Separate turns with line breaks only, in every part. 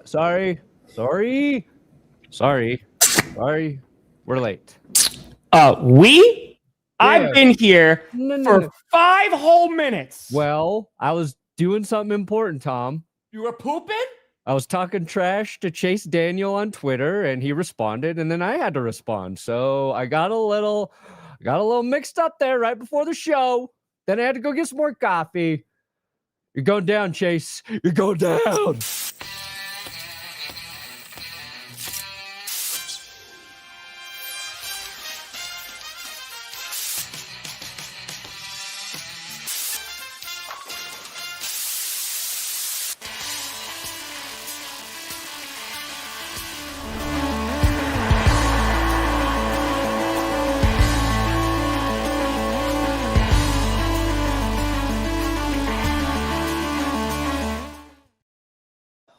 Sorry. We're late.
I've been here
No.
5 whole minutes.
Well, I was doing something important, Tom.
You were pooping?
I was talking trash to Chase Daniel on Twitter, and he responded, and then I had to respond. So I got a little mixed up there right before the show. Then I had to go get some more coffee. You're going down, Chase. You're going down.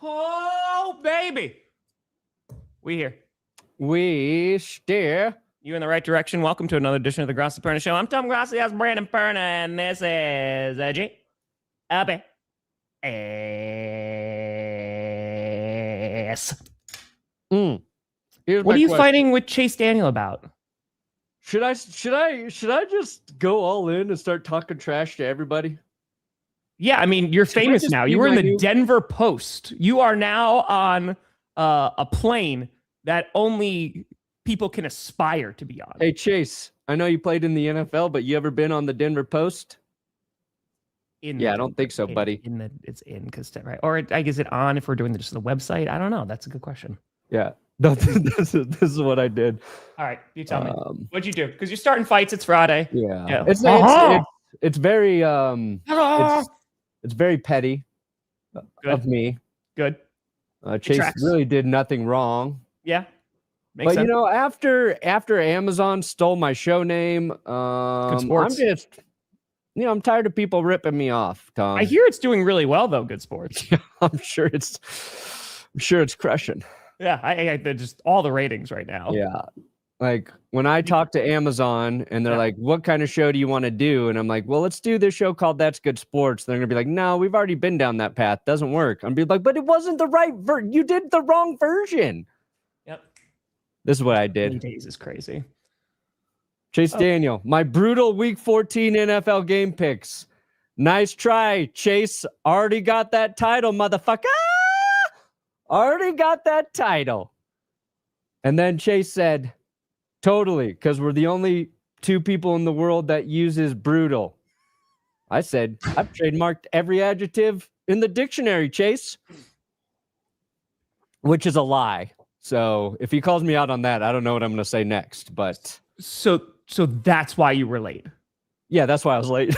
Oh, baby. We here.
We steer.
You in the right direction. Welcome to another edition of the Grossi Perna Show. I'm Tom Grossi. That's Brandon Perna, and this is G. Abby. S.
What
are you fighting with Chase Daniel about?
Should I just go all in and start talking trash to everybody?
Yeah, I mean, you're famous now. You were in the Denver Post. You are now on a plane that only people can aspire to be on.
Hey, Chase, I know you played in the NFL, but you ever been on the Denver Post? I don't think so, buddy.
It's in because right, or is it on if we're doing just the website? I don't know. That's a good question.
Yeah, this is what I did.
All right, you tell me. What'd you do? Because you're starting fights. It's Friday.
Yeah. It's very it's very petty of me.
Good.
Chase really did nothing wrong.
Yeah.
Makes sense. After Amazon stole my show name,
Good Sports.
I'm tired of people ripping me off, Tom.
I hear it's doing really well though, Good Sports.
I'm sure it's crushing.
Yeah, I just all the ratings right now.
Yeah. Like when I talk to Amazon and they're like, what kind of show do you want to do? And I'm like, well, let's do this show called That's Good Sports. They're going to be like, no, we've already been down that path. Doesn't work. I'm be like, but it wasn't the right you did the wrong version.
Yep.
This is what I did.
3 days is crazy.
Chase Daniel, my brutal week 14 NFL game picks. Nice try, Chase. Already got that title, motherfucker. Already got that title. And then Chase said, totally, because we're the only 2 people in the world that uses brutal. I said, I've trademarked every adjective in the dictionary, Chase. Which is a lie. So if he calls me out on that, I don't know what I'm going to say next. But
so that's why you were late.
Yeah, that's why I was late.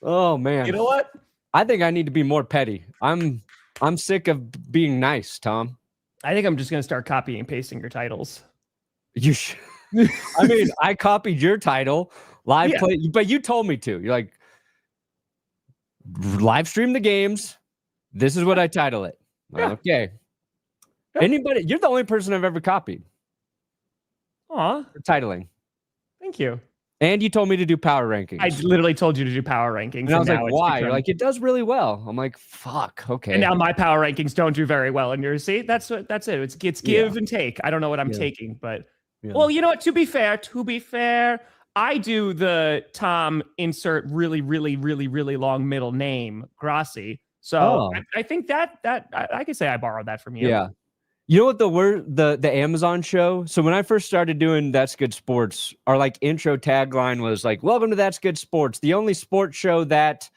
Oh, man.
You know what?
I think I need to be more petty. I'm sick of being nice, Tom.
I think I'm just going to start copying and pasting your titles.
You should. I mean, I copied your title, live play, but you told me to. You're like, live stream the games. This is what I title it. Yeah. Okay. Yeah. Anybody? You're the only person I've ever copied.
Aw.
For titling.
Thank you.
And you told me to do power rankings.
I literally told you to do power rankings.
And I was like, why? You're like, it does really well. I'm like, fuck, okay.
And now my power rankings don't do very well in yours. See, that's it. It's give and take. I don't know what I'm taking, but well, you know what? To be fair, I do the Tom insert really, really, really, really long middle name, Grossi. So I think that I could say I borrowed that from you.
Yeah. You know what the Amazon show? So when I first started doing That's Good Sports, our like intro tagline was like, welcome to That's Good Sports, the only sports show that,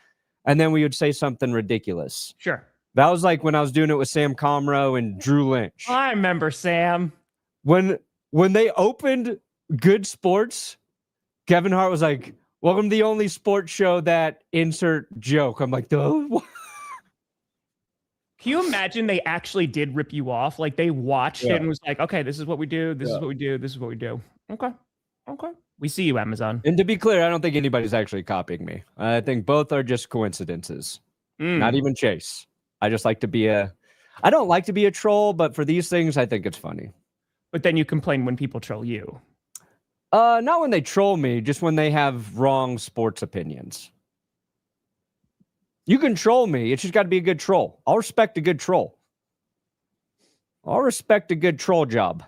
and then we would say something ridiculous.
Sure.
That was like when I was doing it with Sam Comroe and Drew Lynch.
I remember Sam.
When they opened Good Sports, Kevin Hart was like, welcome to the only sports show that insert joke. I'm like, what?
Can you imagine they actually did rip you off? Like they watched it and was like, okay, this is what we do. This is what we do. This is what we do. Okay. We see you, Amazon.
And to be clear, I don't think anybody's actually copying me. I think both are just coincidences. Not even Chase. I just like to be I don't like to be a troll, but for these things, I think it's funny.
But then you complain when people troll you.
Not when they troll me, just when they have wrong sports opinions. You can troll me. It's just got to be a good troll. I'll respect a good troll. I'll respect a good troll job,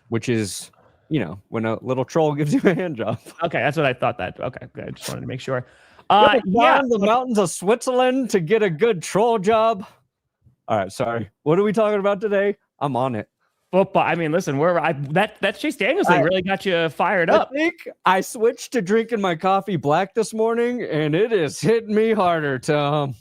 which is, when a little troll gives you a hand job.
Okay, that's what I thought. Okay, good. I just wanted to make sure.
Climb the mountains of Switzerland to get a good troll job. All right, sorry. What are we talking about today? I'm on it.
Football. I mean, listen, that Chase Daniels thing really got you fired up.
I think I switched to drinking my coffee black this morning, and it is hitting me harder, Tom.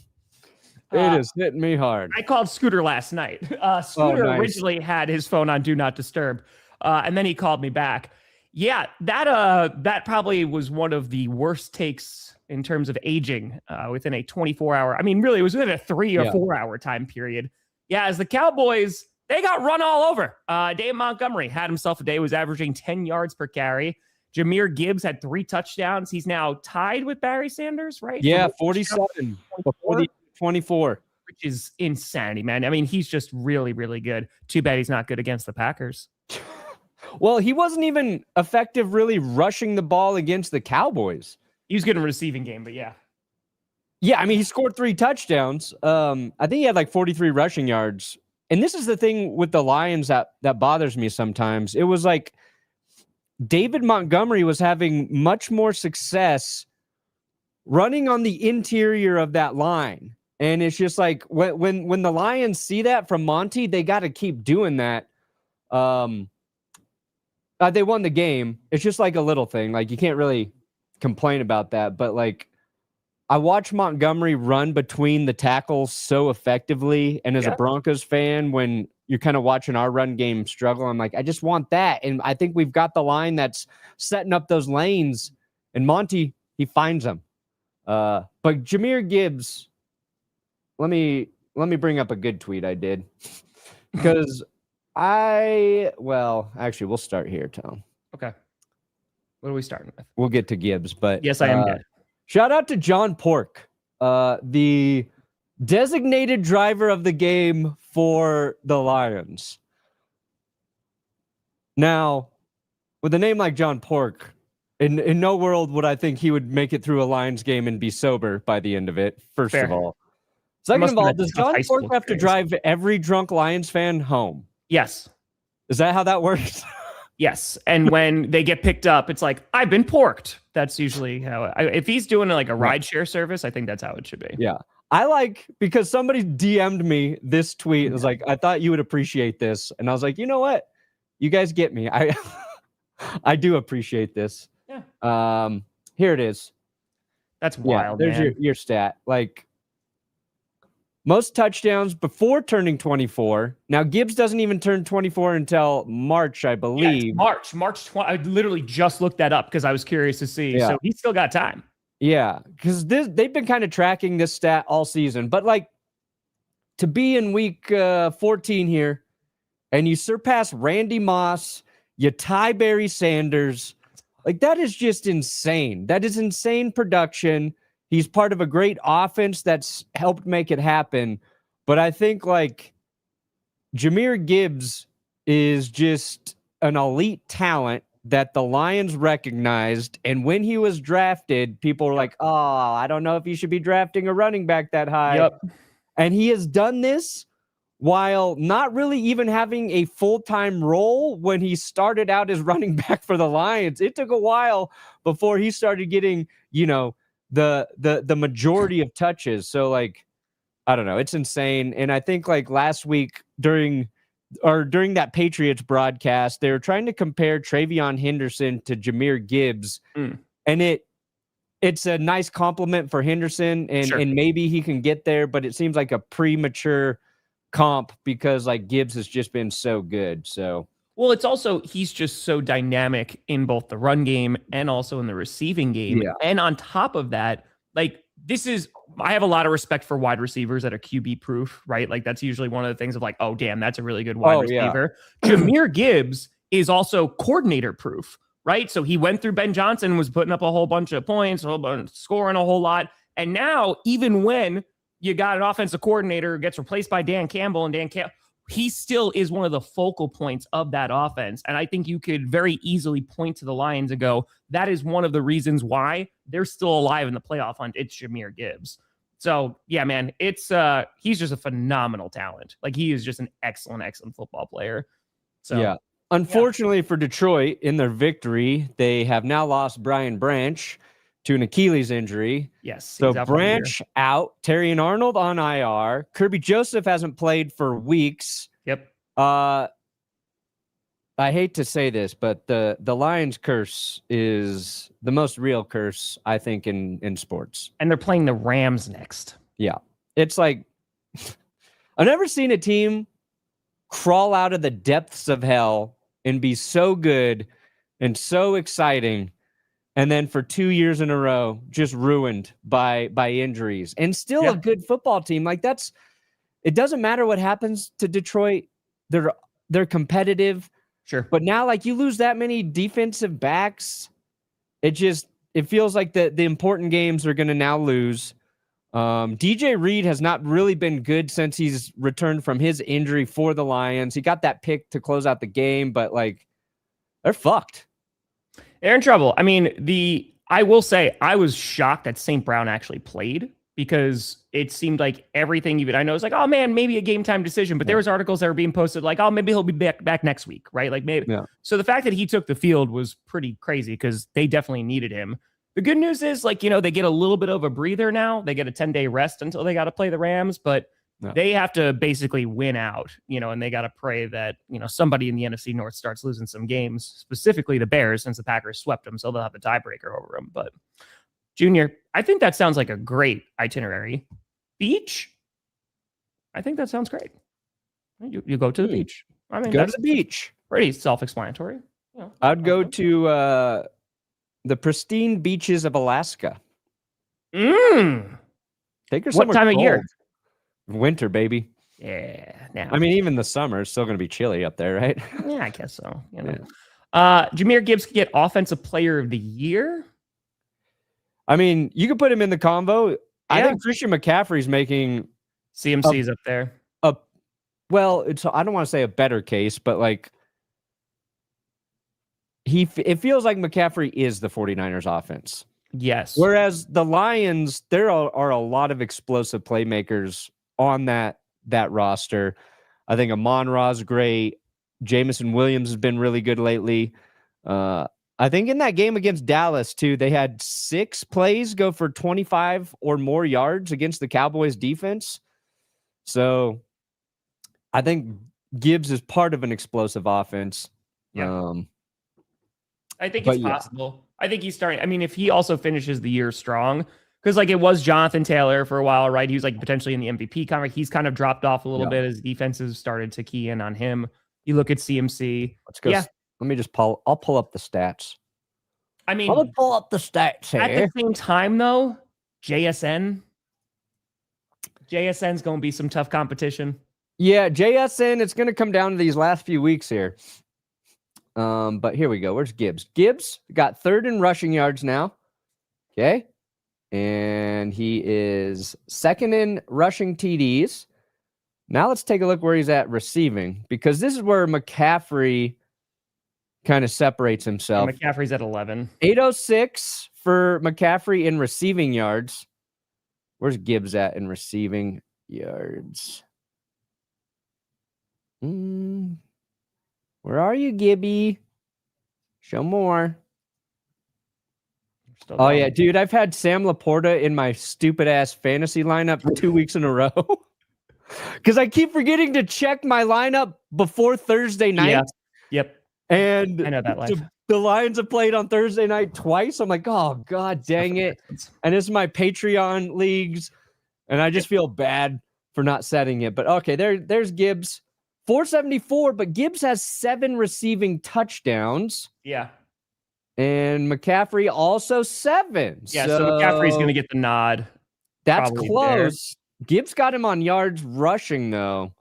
It is hitting me hard.
I called Scooter last night. Scooter originally had his phone on Do Not Disturb, and then he called me back. Yeah, that probably was one of the worst takes in terms of aging within a 24-hour. I mean, really, it was within a 3 or 4 hour time period. Yeah, as the Cowboys, they got run all over. Dave Montgomery had himself a day, was averaging 10 yards per carry. Jahmyr Gibbs had 3 touchdowns. He's now tied with Barry Sanders, right?
Yeah, 47 before the 24.
Which is insanity, man. I mean, he's just really, really good. Too bad he's not good against the Packers.
Well, he wasn't even effective really rushing the ball against the Cowboys.
He was good in a receiving game, but yeah.
Yeah, I mean, he scored 3 touchdowns. I think he had like 43 rushing yards. And this is the thing with the Lions that bothers me sometimes. It was like David Montgomery was having much more success running on the interior of that line. And it's just like when the Lions see that from Monty, they got to keep doing that. They won the game. It's just like a little thing. Like, you can't really complain about that. But like, I watch Montgomery run between the tackles so effectively. And as a Broncos fan, when you're kind of watching our run game struggle, I'm like, I just want that. And I think we've got the line that's setting up those lanes. And Monty, he finds them. But Jahmyr Gibbs, let me bring up a good tweet I did. Because actually, we'll start here, Tom.
Okay. What are we starting with?
We'll get to Gibbs, but
yes, I am good.
Shout out to John Pork, the designated driver of the game for the Lions. Now, with a name like John Pork, in no world would I think he would make it through a Lions game and be sober by the end of it, first of all. Second of all, does John Pork have to drive every drunk Lions fan home?
Yes.
Is that how that works?
Yes. And when they get picked up, it's like, I've been porked. That's usually how, if he's doing like a rideshare service, I think that's how it should be.
Yeah. Because somebody DM'd me this tweet. It was like, I thought you would appreciate this. And I was like, you know what? You guys get me. I do appreciate this.
Yeah.
Here it is.
That's wild.
There's
man.
your stat. Like, most touchdowns before turning 24. Now, Gibbs doesn't even turn 24 until March, I believe.
March 20. I literally just looked that up because I was curious to see. Yeah. So he's still got time.
Yeah, because they've been kind of tracking this stat all season. But, like, to be in week 14 here, and you surpass Randy Moss, you tie Barry Sanders, like, that is just insane. That is insane production. He's part of a great offense that's helped make it happen. But I think, like, Jahmyr Gibbs is just an elite talent that the Lions recognized. And when he was drafted, people were like, oh, I don't know if you should be drafting a running back that high.
Yep.
And he has done this while not really even having a full-time role when he started out as running back for the Lions. It took a while before he started getting, the majority of touches. So, like, I don't know, it's insane. And I think, like, last week during that Patriots broadcast, they were trying to compare Travion Henderson to Jahmyr Gibbs. And it's a nice compliment for Henderson, and maybe he can get there, but it seems like a premature comp because, like, Gibbs has just been so good. So,
well, it's also, he's just so dynamic in both the run game and also in the receiving game. Yeah. And on top of that, like, I have a lot of respect for wide receivers that are QB proof, right? Like, that's usually one of the things of like, oh, damn, that's a really good wide receiver. Yeah. Jahmyr Gibbs is also coordinator proof, right? So he went through Ben Johnson, was putting up a whole bunch of points, scoring a whole lot. And now, even when you got an offensive coordinator gets replaced by Dan Campbell, he still is one of the focal points of that offense. And I think you could very easily point to the Lions and go, that is one of the reasons why they're still alive in the playoff hunt. It's Jahmyr Gibbs. So yeah, man, it's he's just a phenomenal talent. Like he is just an excellent football player. So
yeah. Unfortunately for Detroit, in their victory, they have now lost Brian Branch to an Achilles injury.
Yes.
So Branch out, Terry and Arnold on IR. Kirby Joseph hasn't played for weeks.
Yep.
I hate to say this, but the Lions curse is the most real curse, I think, in sports.
And they're playing the Rams next.
Yeah. It's like I've never seen a team crawl out of the depths of hell and be so good and so exciting, and then for 2 years in a row just ruined by injuries, and still a good football team. Like it doesn't matter what happens to Detroit. They're competitive.
Sure.
But now, like, you lose that many defensive backs, it feels like the important games are going to now lose. DJ Reed has not really been good since he's returned from his injury for the Lions. He got that pick to close out the game, but like they're fucked.
They're in trouble. I mean, I will say I was shocked that St. Brown actually played, because it seemed like everything I know is like, oh man, maybe a game time decision. But there was articles that were being posted like, oh, maybe he'll be back next week, right? Like maybe. Yeah. So the fact that he took the field was pretty crazy, because they definitely needed him. The good news is, like, they get a little bit of a breather now. They get a 10-day rest until they got to play the Rams, but they have to basically win out, and they got to pray that, somebody in the NFC North starts losing some games, specifically the Bears, since the Packers swept them. So they'll have a tiebreaker over them. But Junior, I think that sounds like a great itinerary. Beach? I think that sounds great. You go to the beach. I mean,
go to the beach.
Pretty self-explanatory.
I'd go to the pristine beaches of Alaska.
Take her
somewhere.
What time of year?
Winter, baby.
Yeah. Now.
I mean, even the summer is still going to be chilly up there, right?
Yeah, I guess so. Jahmyr Gibbs could get Offensive Player of the Year.
I mean, you could put him in the combo. Yeah. I think Christian McCaffrey's making
CMC's up there.
Well, I don't want to say a better case, but like it feels like McCaffrey is the 49ers offense.
Yes.
Whereas the Lions, there are a lot of explosive playmakers on that roster. I think Amon-Ra's great. Jameson Williams has been really good lately. I think in that game against Dallas, too, they had 6 plays go for 25 or more yards against the Cowboys defense. So I think Gibbs is part of an explosive offense.
Yeah. I think it's possible. I think he's starting. I mean, if he also finishes the year strong, because like it was Jonathan Taylor for a while, right? He was like potentially in the MVP conference. He's kind of dropped off a little bit as defenses started to key in on him. You look at CMC.
Let's go. Yeah. Let me just I'll pull up the stats.
I mean,
I'll pull up the stats here.
At the same time, though, JSN's going to be some tough competition.
Yeah, JSN, it's going to come down to these last few weeks here. But here we go. Where's Gibbs? Gibbs got 3rd in rushing yards now. Okay. And he is 2nd in rushing TDs. Now let's take a look where he's at receiving, because this is where McCaffrey kind of separates himself.
And McCaffrey's at 11.
806 for McCaffrey in receiving yards. Where's Gibbs at in receiving yards? Where are you, Gibby? Show more. Oh, yeah, dude, I've had Sam Laporta in my stupid-ass fantasy lineup 2 weeks in a row. Because I keep forgetting to check my lineup before Thursday night.
Yeah. Yep.
And
I know that life.
The Lions have played on Thursday night twice. I'm like, oh, God dang it. And this is my Patreon leagues. And I just feel bad for not setting it. But, okay, there's Gibbs. 474, but Gibbs has 7 receiving touchdowns.
Yeah.
And McCaffrey also 7.
Yeah, so McCaffrey's going to get the nod.
That's close. There. Gibbs got him on yards rushing, though.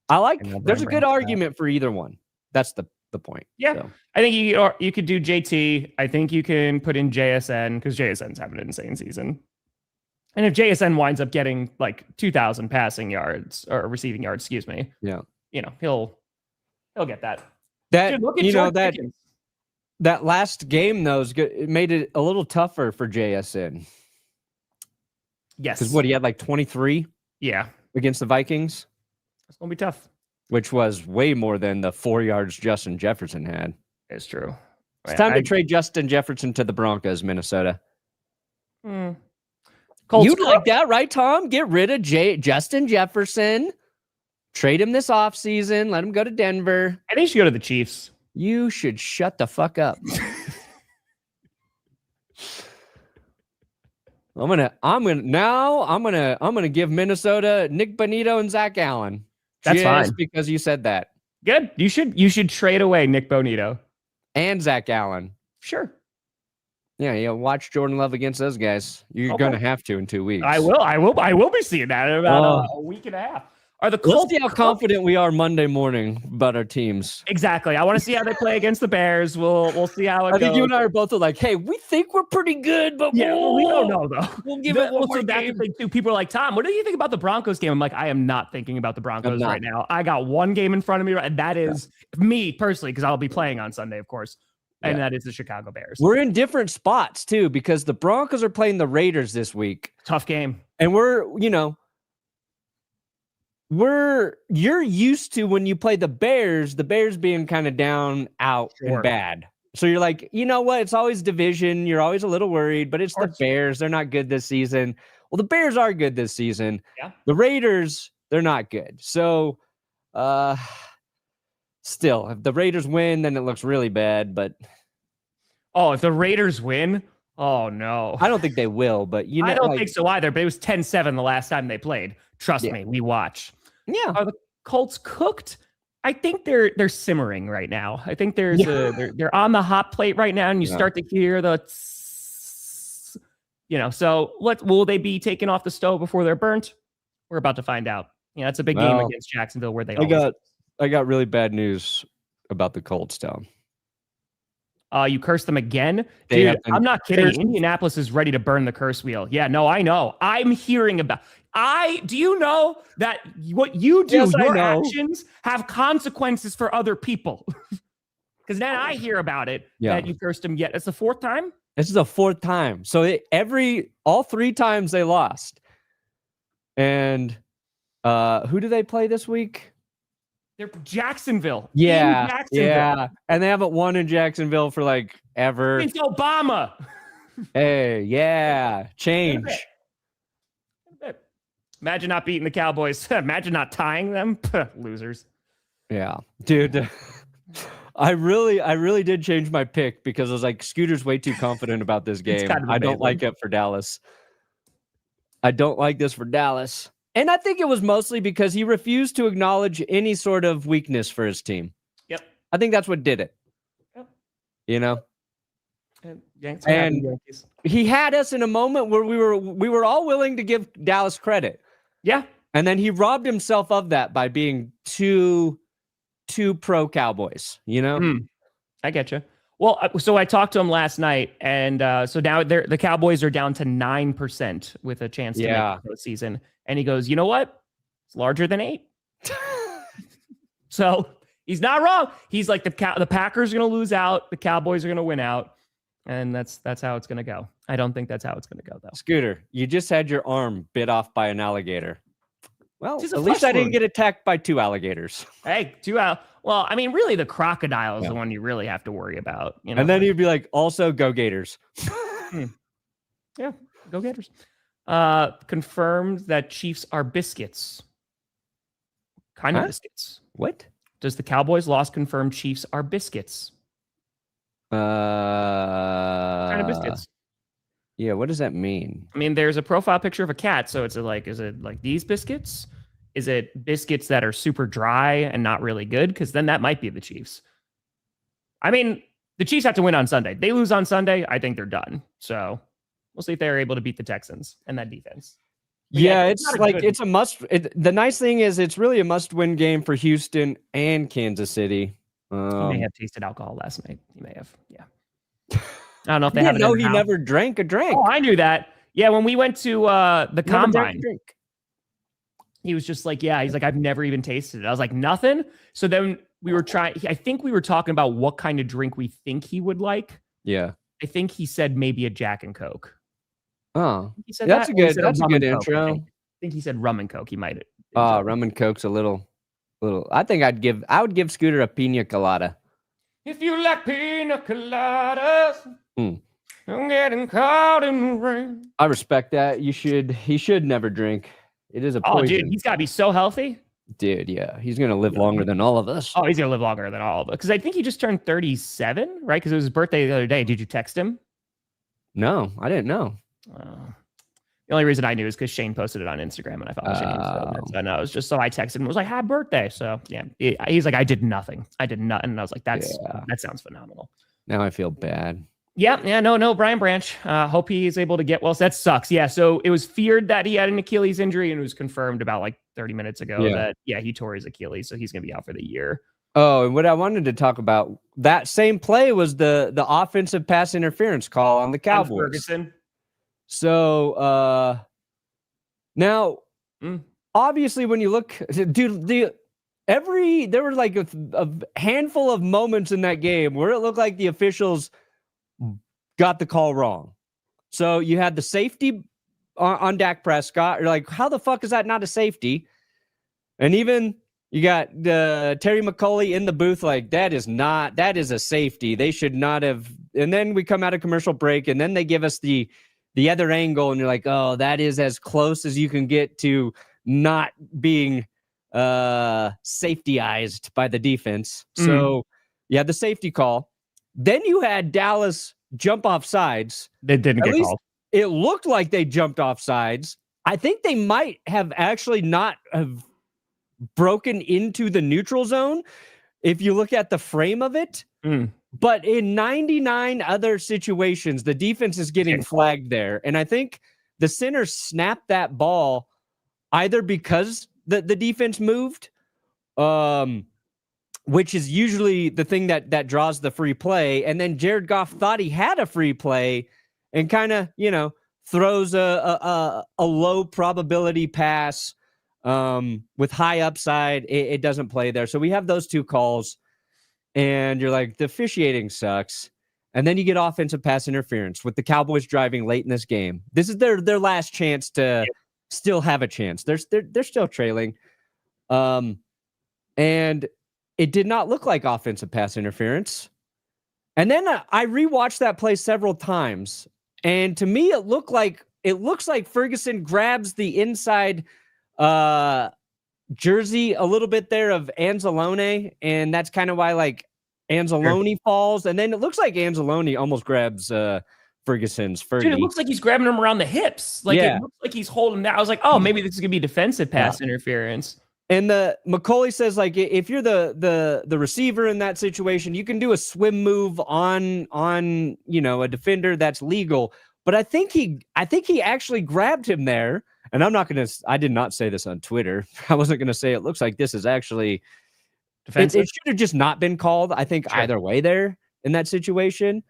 There's a good argument for either one. That's the point.
Yeah. So. I think you could do JT. I think you can put in JSN, because JSN's having an insane season. And if JSN winds up getting like 2,000 passing yards or receiving yards, excuse me.
Yeah.
He'll get that.
Dude, look at that last game though it made it a little tougher for JSN.
Yes.
Because what, he had like 23?
Yeah.
Against the Vikings?
It's going to be tough.
Which was way more than the 4 yards Justin Jefferson had.
It's true.
It's time to trade Justin Jefferson to the Broncos, Minnesota.
You'd
like that, right, Tom? Get rid of Justin Jefferson. Trade him this offseason. Let him go to Denver.
I think he should go to the Chiefs.
You should shut the fuck up. I'm gonna give Minnesota Nick Bonito and Zach Allen.
That's fine
because you said that.
Good. You should trade away Nick Bonito
and Zach Allen.
Sure.
Yeah, watch Jordan Love against those guys. You're gonna have to in 2 weeks.
I will be seeing that in about a week and a half. Are the Colts?
Let's see how confident we are Monday morning about our teams.
Exactly. I want to see how they play against the Bears. We'll see how it goes.
I think you and I are both like, hey, we think we're pretty good, but
we don't know though.
We'll give it one more
game. That's the thing too. People are like, Tom, what do you think about the Broncos game? I'm like, I am not thinking about the Broncos right now. I got one game in front of me, and that is me personally, because I'll be playing on Sunday, of course. And that is the Chicago Bears.
We're in different spots too, because the Broncos are playing the Raiders this week.
Tough game.
And you're used to when you play the Bears being kind of down, out, and bad. So you're like, you know what? It's always division. You're always a little worried, but it's the Bears. They're not good this season. Well, the Bears are good this season.
Yeah.
The Raiders, they're not good. So, still, if the Raiders win, then it looks really bad. But
if the Raiders win, oh no,
I don't think they will. But
I don't think so either. But it was 10-7 the last time they played. Trust me, we watch.
Yeah.
Are the Colts cooked? I think they're simmering right now. I think they're on the hot plate right now, and you start to hear the, So will they be taken off the stove before they're burnt? We're about to find out. It's a big game against Jacksonville where
I got really bad news about the Colts, Tom.
You cursed them again? Dude, I'm not kidding. Indianapolis is ready to burn the curse wheel. Yeah, no, I know. I'm hearing about... do you know that what you do, your actions have consequences for other people? Because then I hear about it that you cursed them yet. It's the fourth time?
This is the fourth time. So all 3 times they lost. And who do they play this week?
They're Jacksonville.
Yeah. And they haven't won in Jacksonville for like ever.
It's Obama.
Hey, yeah. Change.
Imagine not beating the Cowboys. Imagine not tying them. Losers.
Yeah. Dude, I really did change my pick because I was like, Scooter's way too confident about this game. I don't like it for Dallas. I don't like this for Dallas. And I think it was mostly because he refused to acknowledge any sort of weakness for his team.
Yep.
I think that's what did it. Yep. And he had us in a moment where we were all willing to give Dallas credit.
Yeah.
And then he robbed himself of that by being too pro Cowboys,
I get you. Well, so I talked to him last night, and so now the Cowboys are down to 9% with a chance to make the postseason. And he goes, you know what? It's larger than 8. So he's not wrong. He's like, the Packers are going to lose out. The Cowboys are going to win out. And that's how it's going to go. I don't think that's how it's going to go, though.
Scooter, you just had your arm bit off by an alligator. Well, at least I didn't get attacked by 2 alligators.
Hey, 2 Well, I mean, really, the crocodile is the one you really have to worry about.
And then you'd be like, also, go Gators.
Yeah, go Gators. Confirmed that Chiefs are biscuits. Kind of biscuits.
What?
Does the Cowboys loss confirm Chiefs are biscuits? Kind of biscuits.
Yeah, what does that mean?
I mean, there's a profile picture of a cat, so it's is it like these biscuits? Is it biscuits that are super dry and not really good? Because then that might be the Chiefs. I mean, the Chiefs have to win on Sunday. They lose on Sunday, I think they're done. So we'll see if they're able to beat the Texans and that defense. But
it's a must. The nice thing is it's really a must-win game for Houston and Kansas City.
He may have tasted alcohol last night. He may have. Yeah. I don't know if they
have. No, he never drank a drink.
Oh, I knew that. Yeah, when we went to the combine, he was just like, he's like, I've never even tasted it. I was like, nothing. So then we were I think we were talking about what kind of drink we think he would like.
Yeah.
I think he said maybe a Jack and Coke.
Oh,
He said
that's
that?
a
Or he
good.
said
That's a
rum
good
and Coke, I
intro.
think he said rum and Coke. He might have.
Rum and Coke's a little. I think I would give Scooter a pina colada.
If you like pina coladas, I'm getting caught in the rain.
I respect that. He should never drink. It is a poison.
Oh, dude, he's got to be so healthy.
Dude, yeah. He's going to live longer than all of us.
Oh, he's going to live longer than all of us. Because I think he just turned 37, right? Because it was his birthday the other day. Did you text him?
No, I didn't know.
The only reason I knew is because Shane posted it on Instagram and I follow Shane. So I know. It was just so I texted him and was like, happy birthday. So yeah, he's like, I did nothing. And I was like, that sounds phenomenal.
Now I feel bad.
Yeah, no, Brian Branch. Hope he is able to get well. So that sucks. Yeah, so it was feared that he had an Achilles injury and it was confirmed about like 30 minutes ago that he tore his Achilles, so he's going to be out for the year.
Oh, and what I wanted to talk about, that same play was the offensive pass interference call on the Cowboys.
Ferguson.
So now, obviously, when you look, dude, there were like a handful of moments in that game where it looked like the officials got the call wrong. So you had the safety on Dak Prescott. You're like, how the fuck is that not a safety? And even you got Terry McCauley in the booth, like, that is a safety. They should not have. And then we come out of commercial break, and then they give us the other angle, and you're like, oh, that is as close as you can get to not being safetyized by the defense. So you had the safety call. Then you had Dallas jump off sides.
They didn't get called.
It looked like they jumped off sides. I think they might have actually not have broken into the neutral zone if you look at the frame of it. But in 99 other situations, the defense is getting flagged there. And I think the center snapped that ball either because the defense moved, which is usually the thing that draws the free play. And then Jared Goff thought he had a free play and kind of, throws a low probability pass with high upside. It doesn't play there. So we have those two calls. And you're like, the officiating sucks. And then you get offensive pass interference with the Cowboys driving late in this game. This is their last chance to still have a chance. They're still trailing. And it did not look like offensive pass interference. And then I rewatched that play several times. And to me, it looks like Ferguson grabs the inside jersey a little bit there of Anzalone, and that's kind of why like Anzalone falls, and then it looks like Anzalone almost grabs Ferguson's Fergie.
Dude, it looks like he's grabbing him around the hips. Like it looks like he's holding that. I was like, oh, maybe this is gonna be defensive pass interference.
And the McCauley says, like, if you're the receiver in that situation, you can do a swim move on a defender, that's legal. But I think he actually grabbed him there. And I did not say this on Twitter. I wasn't going to say it looks like this is actually defensive. It should have just not been called, I think, either way there in that situation.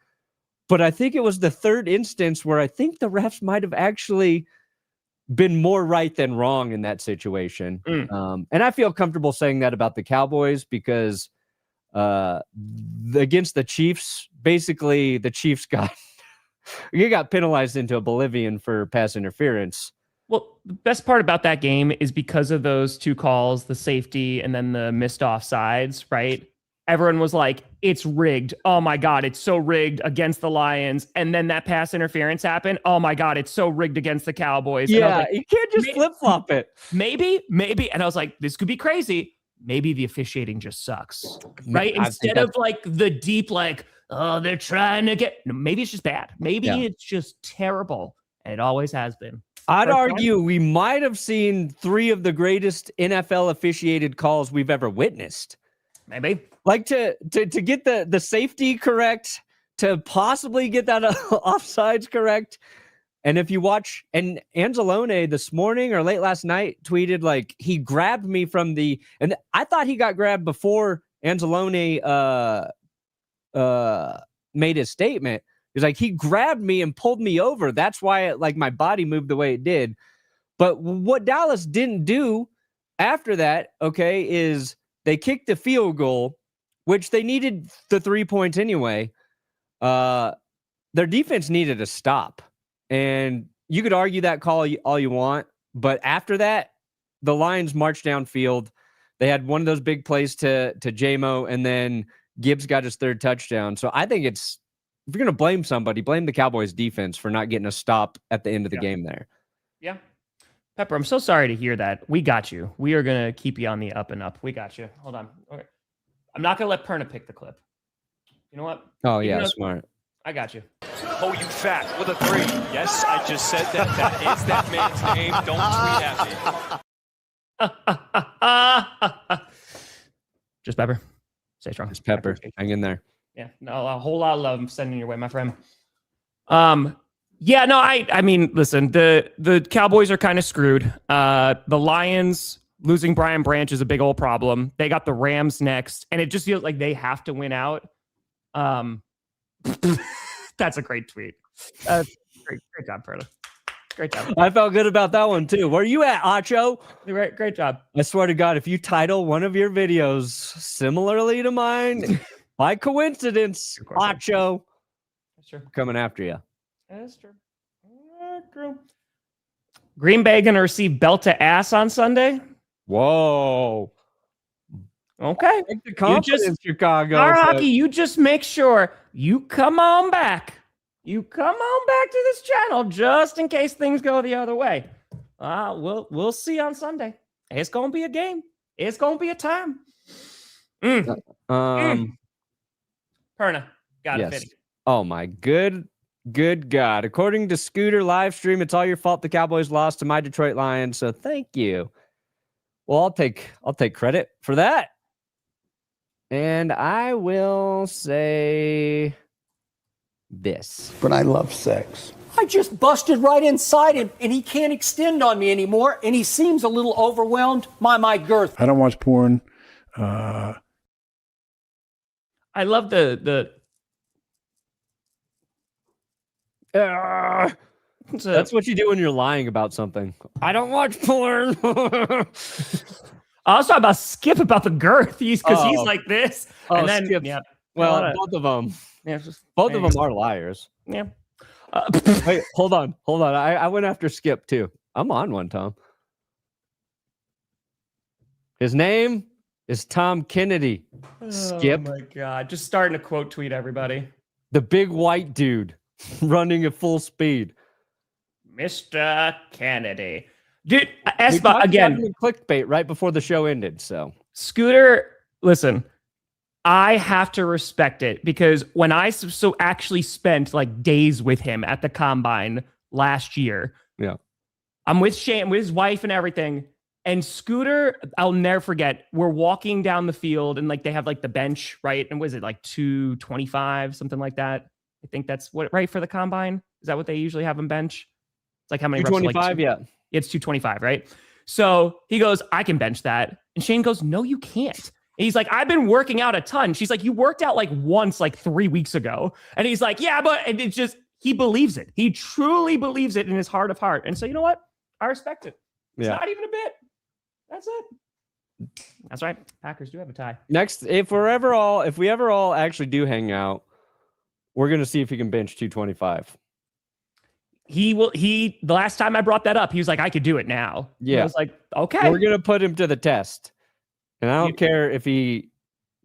But I think it was the third instance where I think the refs might have actually been more right than wrong in that situation. And I feel comfortable saying that about the Cowboys because against the Chiefs, basically the Chiefs got penalized into oblivion for pass interference.
Well, the best part about that game is because of those two calls, the safety and then the missed offsides, right? Everyone was like, it's rigged. Oh my God, it's so rigged against the Lions. And then that pass interference happened. Oh my God, it's so rigged against the Cowboys.
Yeah,
like,
you can't just flip-flop it.
Maybe. And I was like, this could be crazy. Maybe the officiating just sucks, right? Instead of like the deep, like, oh, they're trying to get, maybe it's just bad. Maybe it's just terrible. And it always has been.
I'd argue we might have seen 3 of the greatest NFL officiated calls we've ever witnessed.
Maybe.
Like to get the safety correct, to possibly get that offsides correct. And if you watch, and Anzalone this morning or late last night tweeted, like, he grabbed me from and I thought he got grabbed before Anzalone made his statement. He's like, he grabbed me and pulled me over. That's why my body moved the way it did. But what Dallas didn't do after that, is they kicked the field goal, which they needed the 3 points anyway. Their defense needed a stop. And you could argue that call all you want, but after that, the Lions marched downfield. They had one of those big plays to J-Mo, and then Gibbs got his third touchdown. So I think if you're going to blame somebody, blame the Cowboys defense for not getting a stop at the end of the game there.
Yeah. Pepper, I'm so sorry to hear that. We got you. We are going to keep you on the up and up. We got you. Hold on. Okay. I'm not going to let Perna pick the clip. You know what?
Oh, yeah, smart.
I got you.
Oh, you fat with a 3. Yes, I just said that. That is that man's name. Don't tweet at me.
Just Pepper. Stay strong.
Just Pepper. Hang in there.
Yeah. No, a whole lot of love I'm sending your way, my friend. Yeah, no, I mean, listen, the Cowboys are kind of screwed. The Lions losing Brian Branch is a big old problem. They got the Rams next, and it just feels like they have to win out. That's a great tweet. Great job, Perna. Great job.
I felt good about that one too. Where are you at, Acho?
Great job.
I swear to God, if you title one of your videos similarly to mine, by coincidence, Acho, coming after you.
That's true. True. Green Bay going to receive belt to ass on Sunday?
Whoa.
Okay.
Take the confidence, Chicago.
Our hockey, you just make sure you come on back. You come on back to this channel just in case things go the other way. We'll see on Sunday. It's going to be a game. It's going to be a time. Perna, got it. Fitting.
Oh, my good God. According to Scooter Livestream, it's all your fault the Cowboys lost to my Detroit Lions, so thank you. Well, I'll take credit for that. And I will say this.
But I love sex.
I just busted right inside him, and he can't extend on me anymore, and he seems a little overwhelmed by my girth.
I don't watch porn.
I love the
that's what you do when you're lying about something. I don't watch porn.
I was talking about Skip about the girth. He's like this. And then,
Skip.
Yeah.
Well, both of them.
Yeah,
Both of them are liars.
Yeah.
Wait, hold on. I went after Skip too. I'm on one, Tom. His name is Tom Kennedy. Skip.
Oh my God. Just starting to quote tweet everybody.
The big white dude running at full speed.
Mr. Kennedy. Dude, again.
Clickbait right before the show ended. So,
Scooter, listen, I have to respect it because when I actually spent like days with him at the combine last year,
yeah,
I'm with Shane, with his wife and everything. And Scooter, I'll never forget. We're walking down the field and like they have like the bench, right? And was it like 225, something like that? I think that's what, right, for the combine? Is that what they usually have them bench? It's like how many reps?
225,
like
yeah.
It's 225, right? So he goes, I can bench that. And Shane goes, no, you can't. And he's like, I've been working out a ton. She's like, you worked out like once, like 3 weeks ago. And he's like, yeah, but and it's just, he believes it. He truly believes it in his heart of heart. And so, you know what? I respect it. It's not even a bit. That's it. That's right. Packers do have a tie.
Next, if we ever all actually do hang out, we're going to see if he can bench 225.
The last time I brought that up, he was like, I could do it now.
Yeah.
And I was like, okay.
We're going to put him to the test. And I don't care if he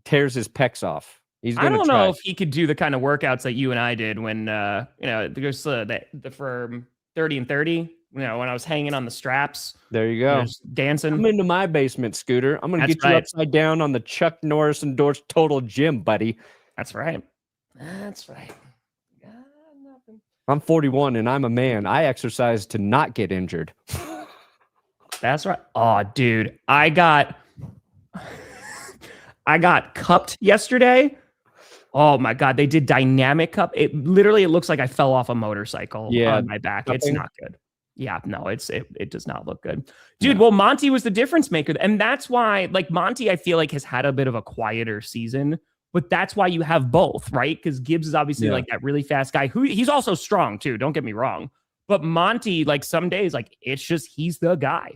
tears his pecs off. He's going to
I don't know if he could do the kind of workouts that you and I did when, there's the for 30 and 30, when I was hanging on the straps.
There you go.
Dancing.
I'm into my basement, Scooter. I'm going to get you upside down on the Chuck Norris endorsed Total Gym, buddy.
That's right. That's right.
I'm 41 and I'm a man. I exercise to not get injured.
That's right. Oh, dude, I got cupped yesterday. Oh my God, they did dynamic cup. It looks like I fell off a motorcycle on my back. It's not good. Yeah, no, it does not look good. Dude, well, Monty was the difference maker. And that's why, like, Monty, I feel like has had a bit of a quieter season. But that's why you have both, right? Because Gibbs is obviously like that really fast guy who he's also strong too. Don't get me wrong. But Monty, like some days, like it's just he's the guy.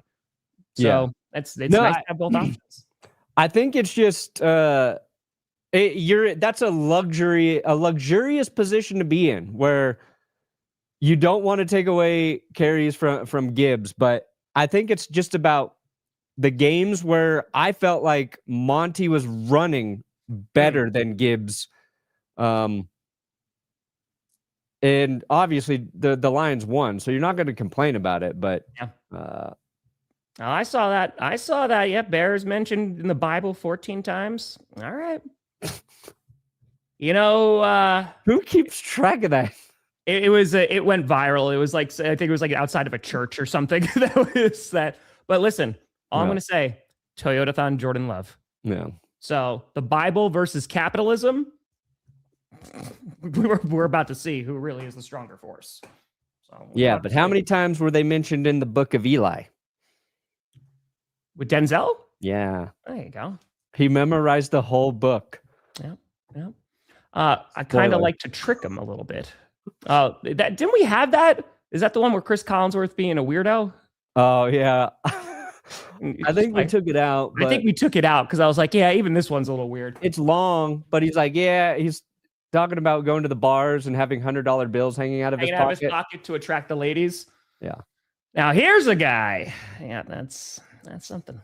So it's nice to have both options.
I think it's just that's a luxurious position to be in where you don't want to take away carries from Gibbs, but I think it's just about the games where I felt like Monty was running better than Gibbs. And obviously the Lions won, so you're not going to complain about it, but
I saw that. Yeah, Bears mentioned in the Bible 14 times. All right.
Who keeps track of that?
It went viral. It was like, I think it was like outside of a church or something. But listen, all I'm going to say, Toyotathon Jordan Love.
Yeah.
So the Bible versus capitalism, we're about to see who really is the stronger force. So
yeah, but how many times were they mentioned in the book of Eli?
With Denzel?
Yeah.
There you go.
He memorized the whole book.
Yeah. I kind of like to trick him a little bit. Didn't we have that? Is that the one where Chris Collinsworth being a weirdo?
Oh, yeah. I think we took it out.
I think we took it out because I was like, yeah, even this one's a little weird.
It's long, but he's like, yeah, he's talking about going to the bars and having $100 bills hanging out of his pocket
to attract the ladies.
Yeah.
Now here's a guy. Yeah, that's something.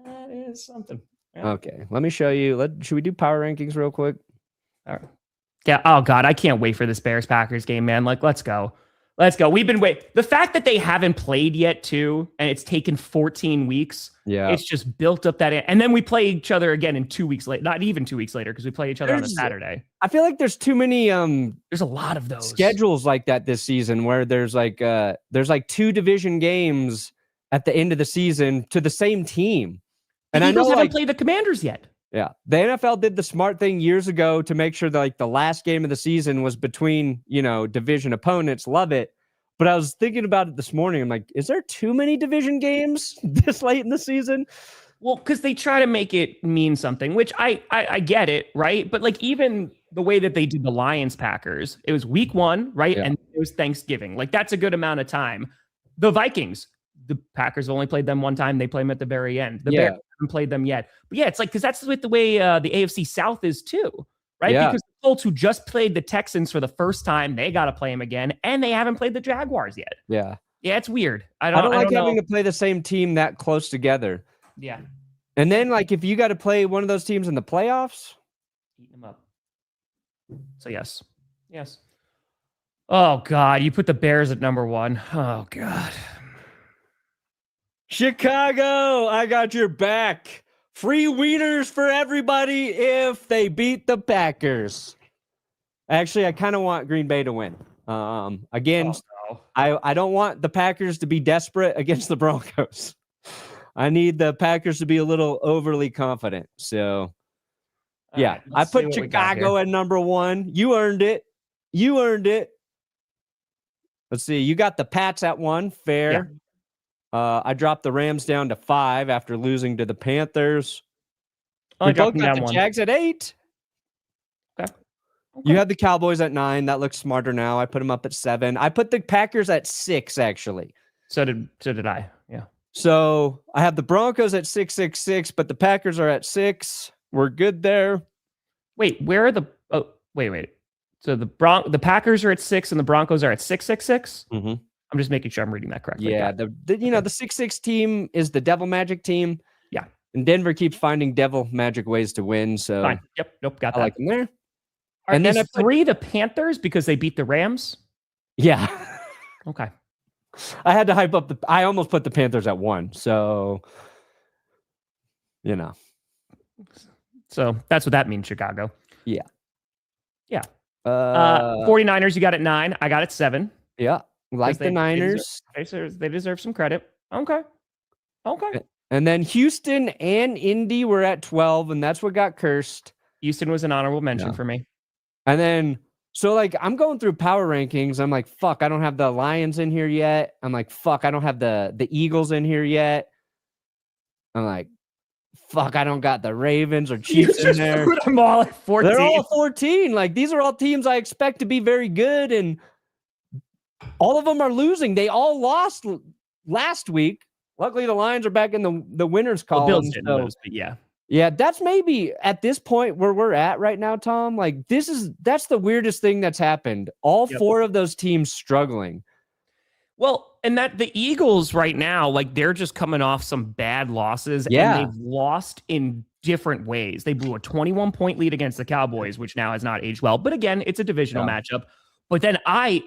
That is something. Yeah.
Okay, let me show you. Should we do power rankings real quick?
All right. Yeah. Oh God, I can't wait for this Bears-Packers game, man. Like, let's go. We've been waiting. The fact that they haven't played yet, too, and it's taken 14 weeks.
Yeah,
it's just built up that. And then we play each other again in 2 weeks later. Not even 2 weeks later, because we play each other on a Saturday.
I feel like there's too many.
There's a lot of those
schedules like that this season, where there's like 2 division games at the end of the season to the same team. And
the Eagles haven't played the Commanders yet.
Yeah, the NFL did the smart thing years ago to make sure that like the last game of the season was between, division opponents. Love it. But I was thinking about it this morning. I'm like, is there too many division games this late in the season?
Well, because they try to make it mean something, which I get it, right? But like even the way that they did the Lions-Packers, it was week 1, right? Yeah. And it was Thanksgiving. Like that's a good amount of time. The Vikings, the Packers only played them one time. They play them at the very end. The Bears haven't played them yet. But yeah, it's like, because that's the way the AFC South is too, right? Yeah. Because the Colts who just played the Texans for the first time, they got to play them again. And they haven't played the Jaguars yet.
Yeah.
Yeah, it's weird.
I don't like having to play the same team that close together.
Yeah.
And then like if you got to play one of those teams in the playoffs.
Eating them up. So yes. Oh God, you put the Bears at number 1. Oh God.
Chicago, I got your back. Free wieners for everybody if they beat the Packers. Actually, I kind of want Green Bay to win. Again, I don't want the Packers to be desperate against the Broncos. I need the Packers to be a little overly confident. So, yeah, I put Chicago at number 1. You earned it. Let's see. You got the Pats at 1. Fair. Yeah. I dropped the Rams down to 5 after losing to the Panthers. We both got the Jags at 8.
Okay.
You had the Cowboys at 9. That looks smarter now. I put them up at 7. I put the Packers at 6, actually.
So did I. Yeah.
So I have the Broncos at 666, but the Packers are at 6. We're good there.
Wait, where are the? Oh, wait. So the Packers are at 6 and the Broncos are at 666.
Mm-hmm.
I'm just making sure I'm reading that correctly.
Yeah, the 6-6 team is the Devil Magic team.
Yeah.
And Denver keeps finding Devil Magic ways to win. So
fine. Yep. Nope. Got that.
I like them there.
And then 3 the Panthers because they beat the Rams.
Yeah.
Okay.
I had to hype up I almost put the Panthers at 1. So,
So that's what that means, Chicago.
Yeah.
49ers, you got at 9. I got at 7.
Yeah. Like the Niners.
They deserve some credit. Okay.
And then Houston and Indy were at 12, and that's what got cursed.
Houston was an honorable mention for me.
And then, so like, I'm going through power rankings. I'm like, fuck, I don't have the Lions in here yet. I'm like, fuck, I don't have the Eagles in here yet. I'm like, fuck, I don't got the Ravens or Chiefs in there.
Put them all at 14.
They're all 14. Like, these are all teams I expect to be very good, and all of them are losing. They all lost last week. Luckily, the Lions are back in the winners column.
Bills didn't lose, but yeah.
Yeah, that's maybe at this point where we're at right now, Tom. Like that's the weirdest thing that's happened. All four of those teams struggling.
Well, and that the Eagles right now, like they're just coming off some bad losses,
Yeah.
and they've lost in different ways. They blew a 21-point lead against the Cowboys, which now has not aged well. But again, it's a divisional matchup. But then I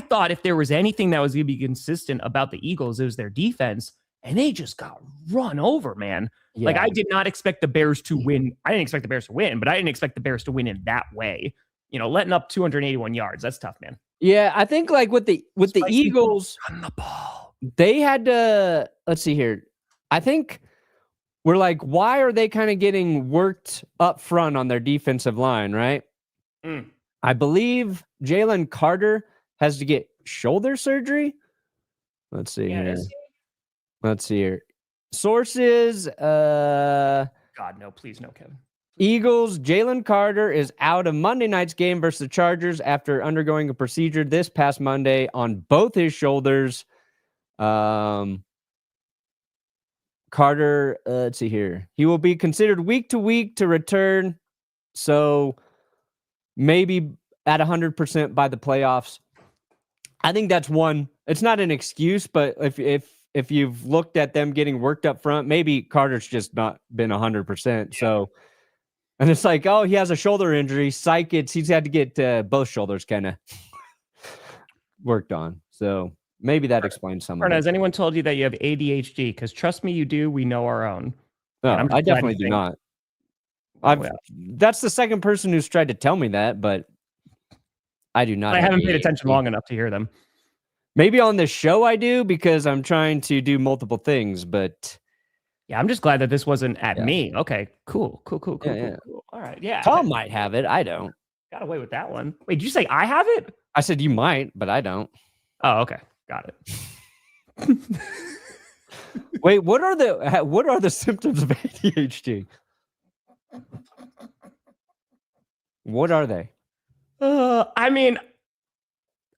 thought if there was anything that was going to be consistent about the Eagles, it was their defense, and they just got run over, man. Yeah. Like I did not expect the Bears to win. I didn't expect the Bears to win, but I didn't expect the Bears to win in that way. You know, letting up 281 yards, that's tough, man.
Yeah, I think like with the Eagles,
run the ball.
They had to, let's see here. I think we're like, why are they kind of getting worked up front on their defensive line, right? I believe Jalen Carter has to get shoulder surgery. Let's see here. Let's see here. Sources.
God, no, please, no, Kevin.
Eagles, Jalen Carter is out of Monday night's game versus the Chargers after undergoing a procedure this past Monday on both his shoulders. Carter, let's see here. He will be considered week to week to return. So maybe at 100% by the playoffs. I think that's one. It's not an excuse, but if you've looked at them getting worked up front, maybe Carter's just not been 100%. So, and it's like, oh, he has a shoulder injury. Psych, he's had to get both shoulders kind of worked on. So maybe that explains some of it.
Has anyone told you that you have ADHD? Because trust me, you do. We know our own.
No, I definitely do not. That's the second person who's tried to tell me that, but I do not.
I haven't paid attention long enough to hear them.
Maybe on this show I do because I'm trying to do multiple things, but
yeah, I'm just glad that this wasn't at me. Okay, cool. Cool. All right, yeah.
Tom might have it. I don't.
Got away with that one. Wait, did you say I have it?
I said you might, but I don't.
Oh, okay. Got it.
Wait, what are the symptoms of ADHD? What are they?
I mean,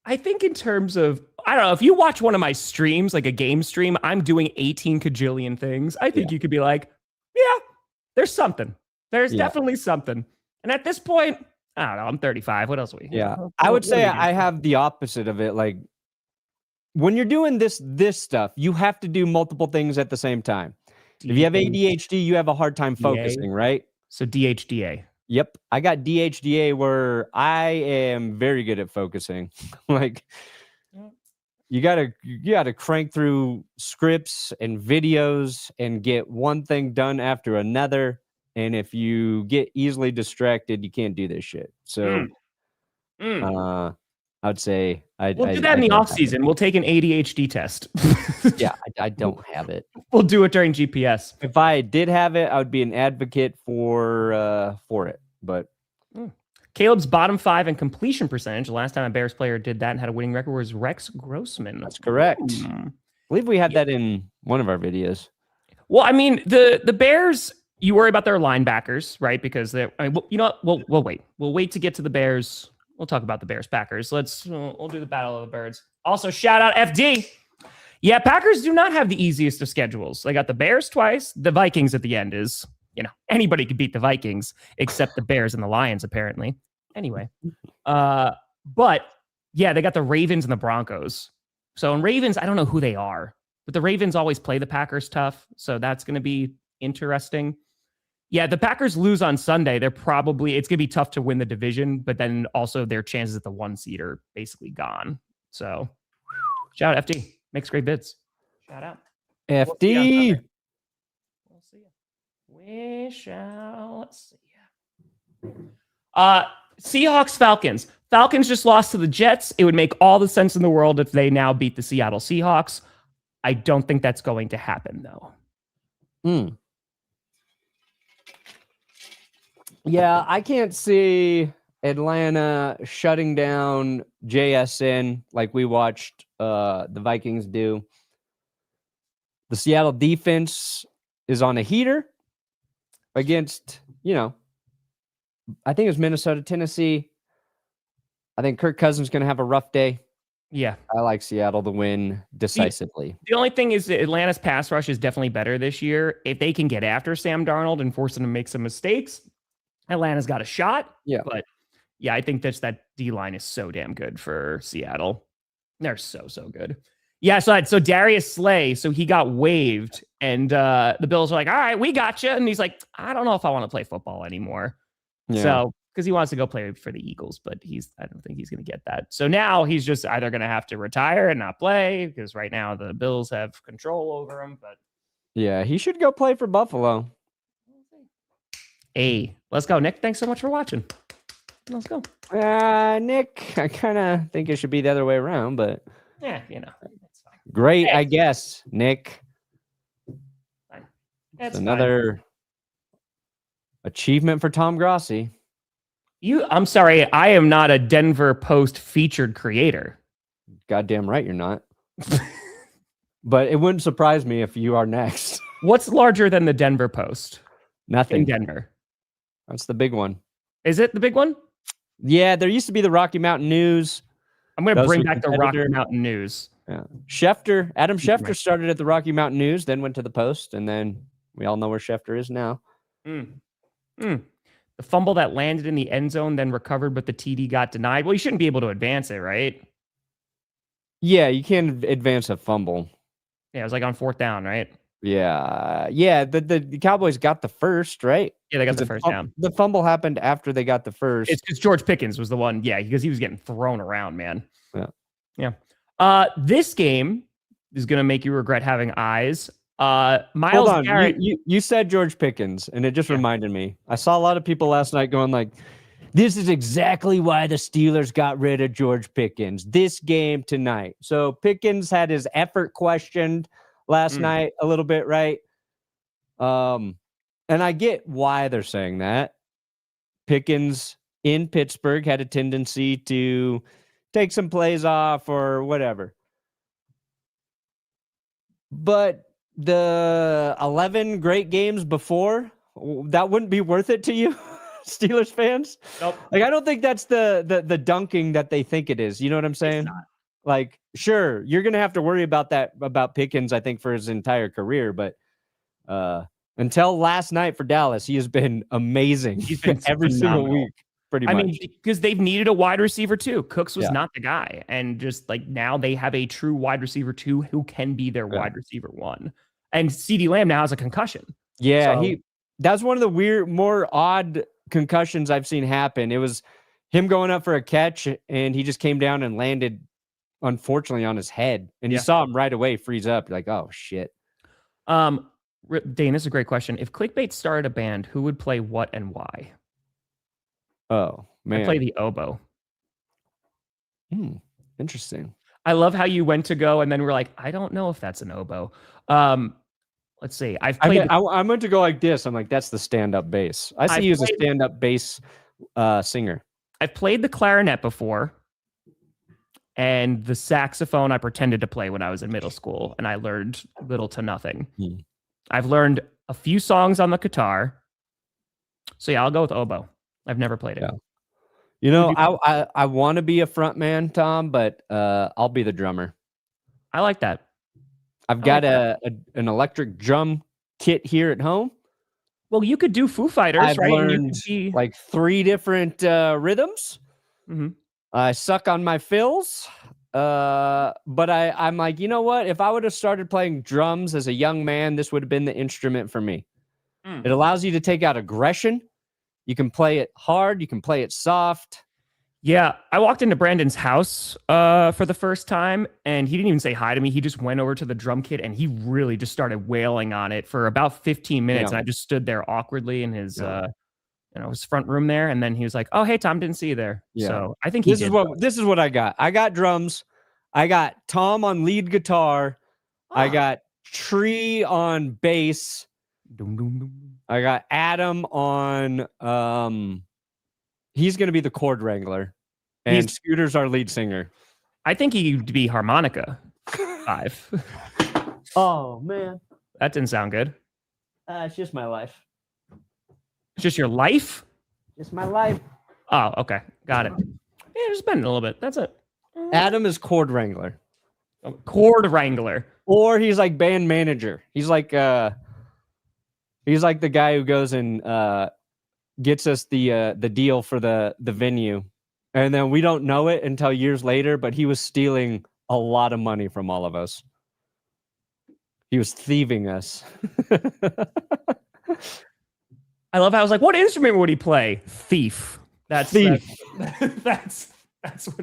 I think in terms of, I don't know, if you watch one of my streams, like a game stream, I'm doing 18 kajillion things. I think you could be like, yeah, there's something. There's definitely something. And at this point, I don't know, I'm 35. What else are we?
Yeah. I would say I have the opposite of it. Like when you're doing this stuff, you have to do multiple things at the same time. If you have ADHD, you have a hard time focusing, right?
So DHDA.
Yep. I got DHDA where I am very good at focusing. Like you gotta crank through scripts and videos and get one thing done after another. And if you get easily distracted, you can't do this shit. So I would say
we'll do that in the off season. We'll take an ADHD test.
Yeah, I don't have it.
We'll do it during GPS.
If I did have it, I would be an advocate for it. But
Caleb's bottom 5 in completion percentage. The last time a Bears player did that and had a winning record was Rex Grossman.
That's correct. I believe we had that in one of our videos.
Well, I mean, the Bears, you worry about their linebackers, right? Because you know what? We'll wait. We'll wait to get to the Bears. We'll talk about the Bears Packers. We'll do the Battle of the Birds. Also, shout out FD. Yeah, Packers do not have the easiest of schedules. They got the Bears twice. The Vikings at the end is, anybody could beat the Vikings except the Bears and the Lions, apparently. Anyway, but yeah, they got the Ravens and the Broncos. So in Ravens, I don't know who they are, but the Ravens always play the Packers tough. So that's going to be interesting. Yeah, the Packers lose on Sunday. It's going to be tough to win the division, but then also their chances at the 1 seed are basically gone. So shout out FD. Makes great bids. Shout out.
FD.
We'll see you. We shall see you. Seahawks, Falcons. Falcons just lost to the Jets. It would make all the sense in the world if they now beat the Seattle Seahawks. I don't think that's going to happen, though.
Yeah, I can't see Atlanta shutting down JSN like we watched the Vikings do. The Seattle defense is on a heater against, I think it was Minnesota, Tennessee. I think Kirk Cousins is going to have a rough day.
Yeah.
I like Seattle to win decisively.
The only thing is that Atlanta's pass rush is definitely better this year. If they can get after Sam Darnold and force him to make some mistakes, Atlanta's got a shot.
Yeah.
But yeah, I think that D-line is so damn good for Seattle. They're so good. Yeah, so Darius Slay, so he got waived, and the Bills are like, all right, we got you. And he's like, I don't know if I want to play football anymore. Yeah. So, because he wants to go play for the Eagles, but I don't think he's going to get that. So now he's just either going to have to retire and not play, because right now the Bills have control over him. But
yeah, he should go play for Buffalo.
Hey, let's go, Nick. Thanks so much for watching. Let's go.
Nick, I kind of think it should be the other way around, but
yeah, you know.
Great, I guess, Nick.
That's
another achievement for Tom Grossi.
I'm sorry, I am not a Denver Post featured creator.
Goddamn right you're not. But it wouldn't surprise me if you are next.
What's larger than the Denver Post?
Nothing.
In Denver.
That's the big one.
Is it the big one?
Yeah, there used to be the Rocky Mountain News.
I'm going to bring back the Rocky Mountain News.
Yeah. Adam Schefter started at the Rocky Mountain News, then went to the Post, and then we all know where Schefter is now.
The fumble that landed in the end zone, then recovered, but the TD got denied. Well, you shouldn't be able to advance it, right?
Yeah, you can't advance a fumble.
Yeah, it was like on 4th down, right?
Yeah. The Cowboys got the first, right?
Yeah, they got the first down.
The fumble happened after they got the first.
It's George Pickens was the one, yeah, because he was getting thrown around, man.
Yeah.
This game is going to make you regret having eyes. Miles
Hold on.
Garrett.
You said George Pickens, and it just reminded me. I saw a lot of people last night going like, this is exactly why the Steelers got rid of George Pickens. This game tonight. So Pickens had his effort questioned last night a little bit, right? And I get why they're saying that. Pickens in Pittsburgh had a tendency to take some plays off or whatever. But the 11 great games before, that wouldn't be worth it to you, Steelers fans?
Nope.
Like, I don't think that's the dunking that they think it is. You know what I'm saying?
It's not.
Like, sure, you're going to have to worry about that, about Pickens, I think, for his entire career. But until last night for Dallas, he has been amazing.
He's been
every single week. Pretty much.
I mean, because they've needed a wide receiver too. Cooks was not the guy. And just like now they have a true wide receiver 2 who can be their wide receiver 1. And CeeDee Lamb now has a concussion.
Yeah, that's one of the more odd concussions I've seen happen. It was him going up for a catch and he just came down and landed, unfortunately, on his head. And you saw him right away freeze up. You're like, oh shit.
Dane, this is a great question. If Clickbait started a band, who would play what and why?
Oh, man.
I play the oboe.
Interesting.
I love how you went to go and then we're like, I don't know if that's an oboe. Let's see. I
went to go like this. I'm like, that's the stand-up bass. I see you as a stand-up bass singer.
I've played the clarinet before. And the saxophone I pretended to play when I was in middle school. And I learned little to nothing. I've learned a few songs on the guitar. So yeah, I'll go with oboe. I've never played it.
Yeah. You know, I want to be a front man, Tom, but I'll be the drummer.
I like that.
I've got an electric drum kit here at home.
Well, you could do Foo Fighters,
I've
right?
learned like 3 different rhythms. I suck on my fills. But I'm like, you know what? If I would have started playing drums as a young man, this would have been the instrument for me. It allows you to take out aggression. You can play it hard. You can play it soft.
Yeah. I walked into Brandon's house for the first time, and he didn't even say hi to me. He just went over to the drum kit, and he really just started wailing on it for about 15 minutes. And I just stood there awkwardly in his his front room there. And then he was like, oh, hey, Tom, didn't see you there. Yeah. So I think this is
what I got. I got drums. I got Tom on lead guitar. I got Tree on bass. I got Adam on he's going to be the chord wrangler, and Scooter's our lead singer.
I think he'd be harmonica 5.
Oh man,
that didn't sound good.
It's just my life.
It's just your life?
Just my life.
Oh, okay. Got it. Yeah, just bend it a little bit. That's it.
Adam is cord wrangler.
Cord wrangler.
Or he's like band manager. He's like the guy who goes and gets us the deal for the venue. And then we don't know it until years later, but he was stealing a lot of money from all of us. He was thieving us.
I love how I was like, what instrument would he play? Thief. That's what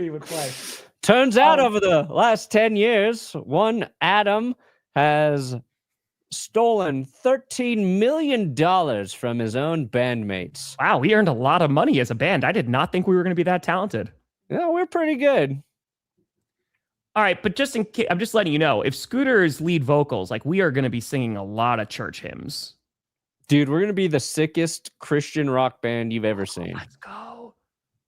he would play.
Turns out over the last 10 years, one Adam has stolen $13 million from his own bandmates.
Wow, we earned a lot of money as a band. I did not think we were going to be that talented.
Yeah, we're pretty good.
All right, but just in case, I'm just letting you know, if Scooter's lead vocals, like we are going to be singing a lot of church hymns.
Dude, we're going to be the sickest Christian rock band you've ever seen.
Let's go.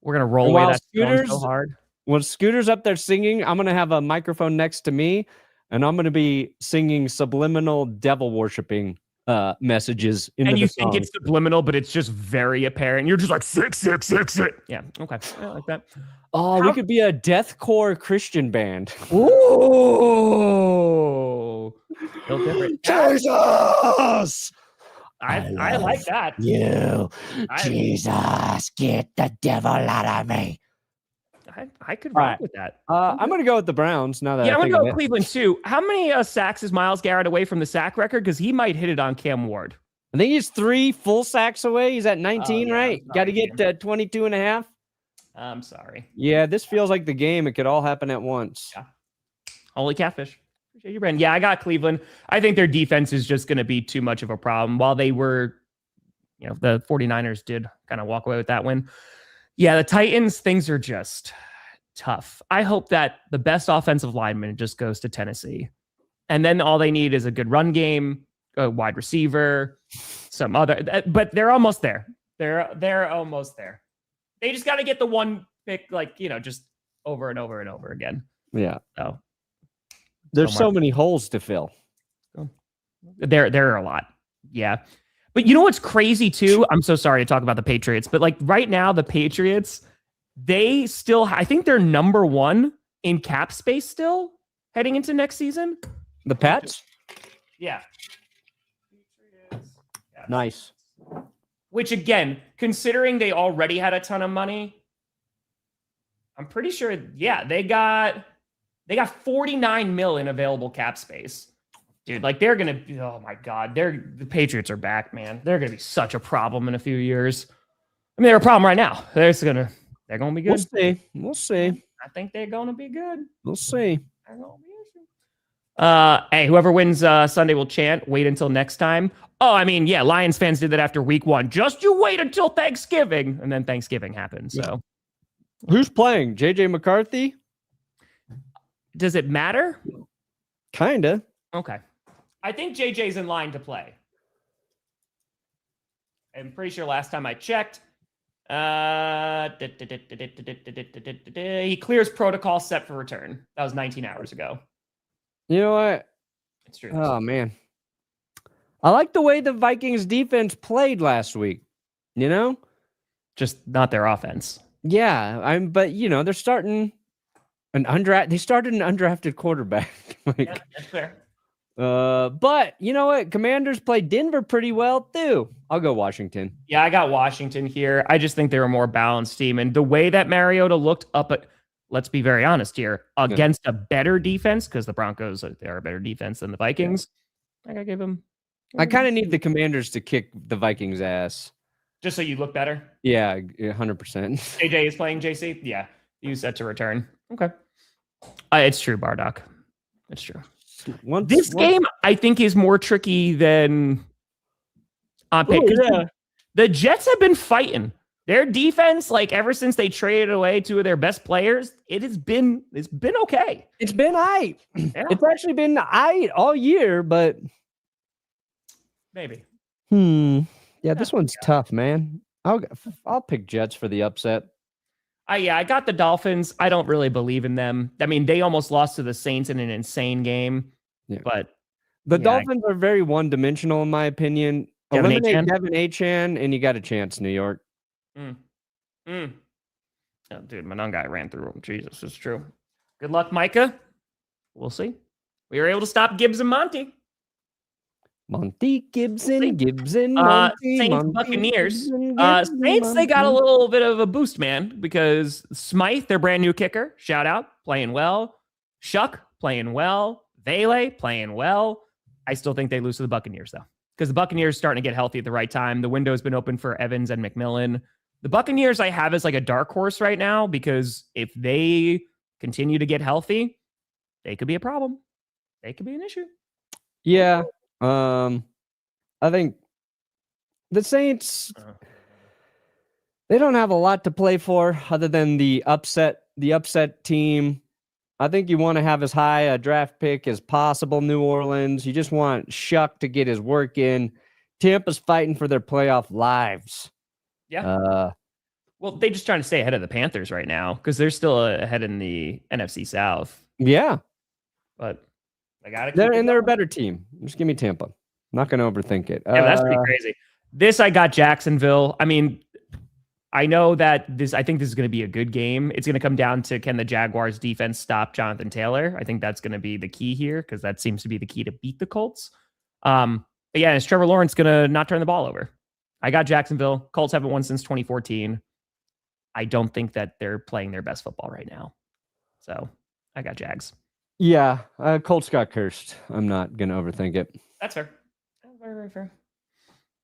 We're going to roll away that Scooter's so hard.
When Scooter's up there singing, I'm going to have a microphone next to me, and I'm going to be singing subliminal devil worshiping messages into
and you
the song.
think it's subliminal, but it's just very apparent. You're just like, sick. Yeah, okay. I like that.
Oh, we could be a deathcore Christian band.
Ooh.
Jesus!
I like that.
Jesus, get the devil out of me.
I could rock with that.
I'm going to go with the Browns now that
I'm going to go with
it.
Cleveland too. How many sacks is Myles Garrett away from the sack record? Because he might hit it on Cam Ward.
I think he's 3 full sacks away. He's at 19, right? Got to get 22 and a half.
I'm sorry.
Yeah, this feels like the game. It could all happen at once.
Yeah. Holy catfish. Appreciate you, Brandon. Yeah, I got Cleveland. I think their defense is just going to be too much of a problem. While they were, the 49ers did kind of walk away with that win. Yeah, the Titans, things are just tough. I hope that the best offensive lineman just goes to Tennessee. And then all they need is a good run game, a wide receiver, some other, but they're almost there. They're almost there. They just got to get the one pick, just over and over and over again.
Yeah.
So
there's so many holes to fill.
There are a lot. Yeah. But you know what's crazy too? I'm so sorry to talk about the Patriots, but right now the Patriots, they still, I think they're number 1 in cap space still heading into next season.
The Pats?
Yeah.
Nice.
Which again, considering they already had a ton of money, I'm pretty sure, they got 49 mil in available cap space. Dude, they're going to be, oh my God, the Patriots are back, man. They're going to be such a problem in a few years. I mean, they're a problem right now. They're going to be good.
We'll see.
I think they're going to be good.
We'll see.
Hey, whoever wins Sunday will chant, wait until next time. Oh, I mean, yeah, Lions fans did that after week 1. Just you wait until Thanksgiving. And then Thanksgiving happened. So
who's playing? JJ McCarthy?
Does it matter?
Kinda.
Okay. I think JJ's in line to play. I'm pretty sure last time I checked, he clears protocol set for return. That was 19 hours ago.
You know what?
It's true.
Oh, man. I like the way the Vikings defense played last week.
Just not their offense.
Yeah, but they're starting they started an undrafted quarterback.
Yeah, that's fair.
But you know what? Commanders played Denver pretty well too. I'll go Washington.
Yeah, I got Washington here. I just think they're a more balanced team. And the way that Mariota looked up at, let's be very honest here, against a better defense, because the Broncos, they're a better defense than the Vikings. I gotta give them.
I kind of need the Commanders to kick the Vikings' ass.
Just so you look better?
Yeah, 100%.
AJ is playing JC? Yeah. You set to return. Okay. It's true, Bardock. It's true. This game, I think, is more tricky than on pick. The Jets have been fighting. Their defense, ever since they traded away 2 of their best players, it's been okay.
It's been aight.
Yeah.
It's actually been aight all year, but
maybe.
Yeah, this one's tough, man. I'll pick Jets for the upset.
I got the Dolphins. I don't really believe in them. I mean, they almost lost to the Saints in an insane game.
Yeah.
But
the Dolphins are very one-dimensional, in my opinion. Eliminate Devin Achane, and you got a chance, New York.
Oh, dude, my nun guy ran through him. Jesus, it's true. Good luck, Micah. We'll see. We were able to stop Gibbs and Monty.
Monty Gibson, Monty,
Saints,
Monty,
Buccaneers.
Gibson,
Saints, they got a
Monty.
little bit of a boost, man, because Smythe, their brand new kicker, shout out, playing well. Shuck, playing well. Vele, playing well. I still think they lose to the Buccaneers, though, because the Buccaneers starting to get healthy at the right time. The window's been open for Evans and McMillan. The Buccaneers I have as like a dark horse right now, because if they continue to get healthy, they could be a problem. They could be an issue.
Yeah. I think the Saints, they don't have a lot to play for other than the upset team. I think you want to have as high a draft pick as possible, New Orleans. You just want Shuck to get his work in. Tampa's fighting for their playoff lives.
Yeah. Well, they're just trying to stay ahead of the Panthers right now because they're still ahead in the NFC South.
Yeah.
But I got to keep
they're a better team. Just give me Tampa. I'm not going to overthink it.
Yeah, that's pretty crazy. This, I got Jacksonville. I mean, I know that I think this is going to be a good game. It's going to come down to, can the Jaguars defense stop Jonathan Taylor? I think that's going to be the key here because that seems to be the key to beat the Colts. But yeah, is Trevor Lawrence going to not turn the ball over? I got Jacksonville. Colts haven't won since 2014. I don't think that they're playing their best football right now. So I got Jags.
Yeah, Colts got cursed. I'm not going to overthink it.
That's fair. Very, very fair.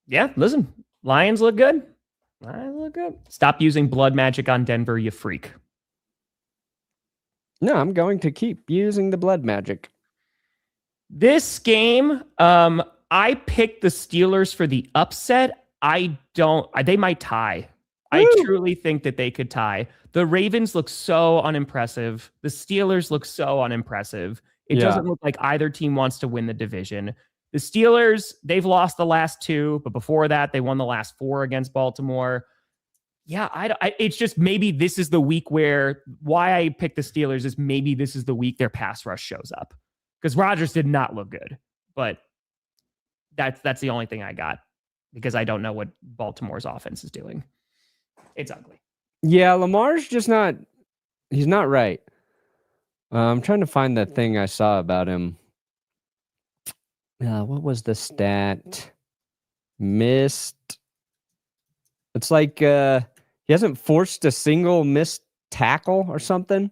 Yeah, listen. Lions look good. Stop using blood magic on Denver, you freak.
No, I'm going to keep using the blood magic.
This game, I picked the Steelers for the upset. They might tie. Woo! I truly think that they could tie. The Ravens look so unimpressive. The Steelers look so unimpressive. It doesn't look like either team wants to win the division. The Steelers, they've lost the last 2, but before that, they won the last 4 against Baltimore. Yeah, it's just maybe this is the week why I picked the Steelers is maybe this is the week their pass rush shows up. Because Rodgers did not look good. But that's the only thing I got. Because I don't know what Baltimore's offense is doing. It's ugly.
Yeah, Lamar's just not... He's not right. I'm trying to find that thing I saw about him. What was the stat? Missed. It's like he hasn't forced a single missed tackle or something.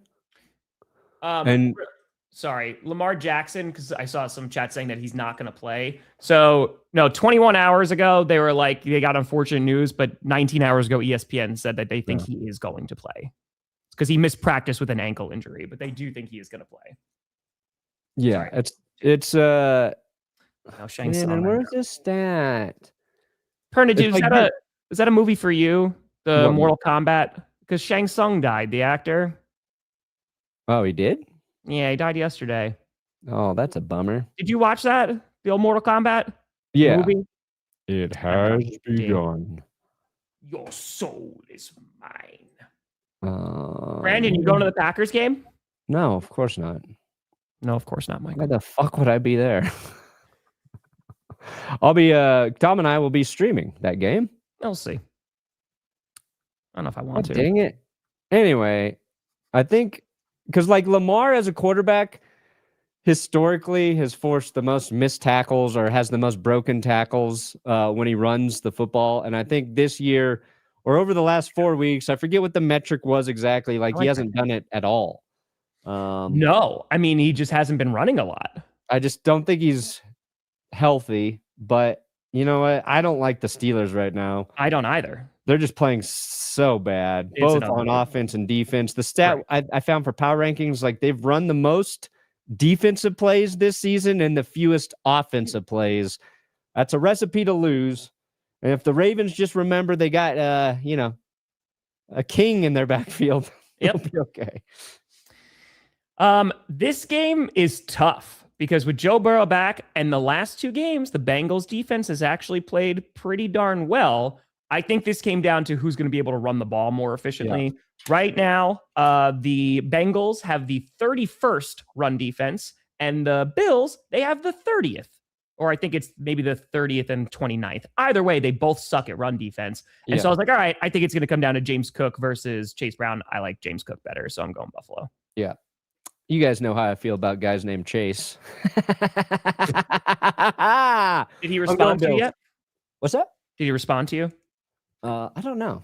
Sorry, Lamar Jackson, because I saw some chat saying that he's not going to play. So, no, 21 hours ago, they were like, they got unfortunate news, but 19 hours ago, ESPN said that they think he is going to play. Because he missed practice with an ankle injury, but they do think he is going to play.
Yeah,
sorry.
it's
and
where's this stat?
Perna, dude, is that a movie for you? The Mortal Kombat? Because Shang Tsung died, the actor.
Oh, he did?
Yeah, he died yesterday.
Oh, that's a bummer.
Did you watch that? The old Mortal Kombat?
Yeah.
Movie?
It has begun.
Your soul is mine.
Brandon,
Brandon, you going to the Packers game?
No, of course not.
No, of course not, Mike.
Why the fuck would I be there? I'll be Tom and I will be streaming that game.
We'll see. I don't know if I want to.
Dang it. Anyway, I think because like Lamar as a quarterback historically has forced the most missed tackles or has the most broken tackles when he runs the football. And I think this year or over the last 4 weeks, I forget what the metric was exactly. Like he hasn't done it at all.
No, I mean, he just hasn't been running a lot.
I just don't think he's healthy, but you know what? I don't like the Steelers right now.
I don't either.
They're just playing so bad, both on offense and defense. The stat I found for power rankings, like they've run the most defensive plays this season and the fewest offensive plays. That's a recipe to lose. And if the Ravens just remember they got, a king in their backfield, it'll be okay.
This game is tough because with Joe Burrow back and the last 2 games, the Bengals defense has actually played pretty darn well. I think this came down to who's going to be able to run the ball more efficiently. Yeah. Right now, the Bengals have the 31st run defense and the Bills, they have the 30th. Or I think it's maybe the 30th and 29th. Either way, they both suck at run defense. And so I was like, all right, I think it's going to come down to James Cook versus Chase Brown. I like James Cook better, so I'm going Buffalo.
Yeah. You guys know how I feel about guys named Chase.
Did he respond to you yet?
What's that?
Did he respond to you?
I don't know.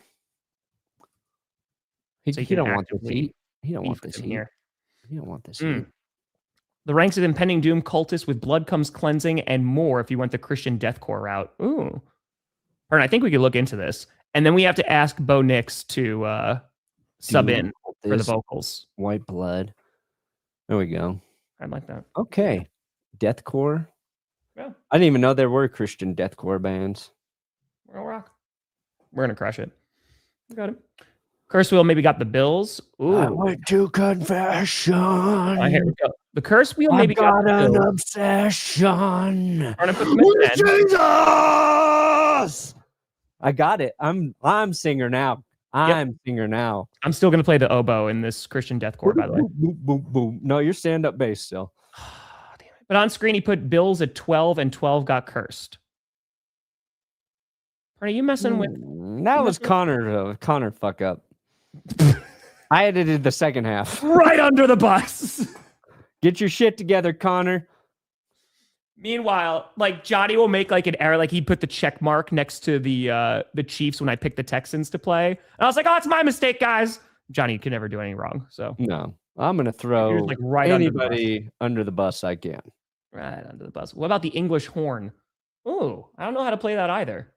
He don't want this heat. He don't want this heat.
Here.
He don't want this heat.
The ranks of impending doom, cultists with blood comes cleansing, and more if you went the Christian deathcore route. Ooh. Or I think we could look into this. And then we have to ask Bo Nix to sub in for the vocals.
White blood. There we go.
I like that.
Okay. Deathcore.
Yeah.
I didn't even know there were Christian deathcore bands.
We're gonna rock. We're gonna crush it. We got it. Curse wheel maybe got the Bills. Ooh.
I went to confession.
Here we go. The curse wheel maybe got the
an
Bills.
obsession.
We're gonna put them in
Jesus! I got it. I'm singer now. Singer now.
I'm still gonna play the oboe in this Christian deathcore, by the way.
Boom, boom, boom. No, you're stand-up bass still.
Damn it. But on screen he put Bills at 12 and 12 got cursed. Are you messing with?
That was Connor. Connor fuck up. I edited the second half.
Right under the bus.
Get your shit together, Connor.
Meanwhile, like Johnny will make like an error, like he put the check mark next to the Chiefs when I picked the Texans to play. And I was like, oh, it's my mistake, guys. Johnny can never do anything wrong. So
no, I'm gonna throw
like right
anybody under the bus I can.
Right under the bus. What about the English horn? Ooh, I don't know how to play that either.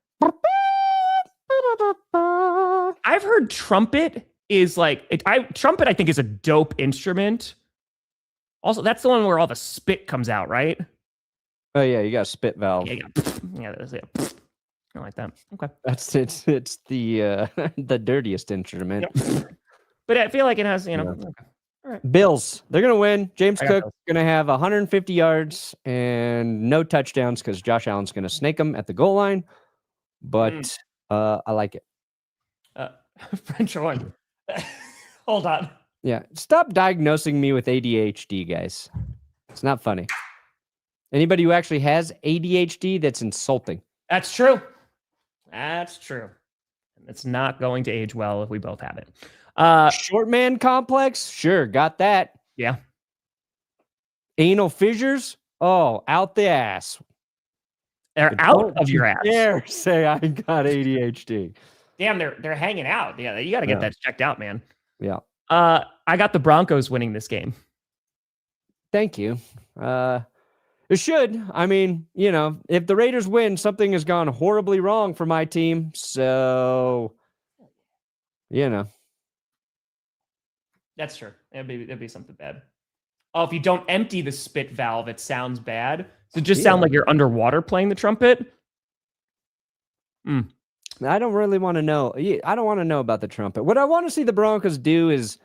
I've heard trumpet is like trumpet. I think is a dope instrument. Also, that's the one where all the spit comes out, right?
Oh yeah, you got a spit valve.
Yeah, that's it. I like that. Okay,
it's the the dirtiest instrument.
Yep. But I feel like it has, Okay.
All right. Bills, they're gonna win. James Cook's gonna have 150 yards and no touchdowns because Josh Allen's gonna snake them at the goal line. But I like it.
French horn. Hold on.
Yeah, stop diagnosing me with ADHD, guys. It's not funny. Anybody who actually has ADHD, that's insulting.
That's true. That's true. And it's not going to age well if we both have it.
Short man complex? Sure, got that.
Yeah.
Anal fissures? Oh, out the ass.
They're out of your ass.
Dare say I got ADHD.
Damn, they're hanging out. Yeah, you got to get that checked out, man.
Yeah.
I got the Broncos winning this game.
Thank you. It should. I mean, if the Raiders win, something has gone horribly wrong for my team. So,
That's true. It'd be something bad. Oh, if you don't empty the spit valve, it sounds bad. Does it just sound like you're underwater playing the trumpet?
I don't really want to know. I don't want to know about the trumpet. What I want to see the Broncos do is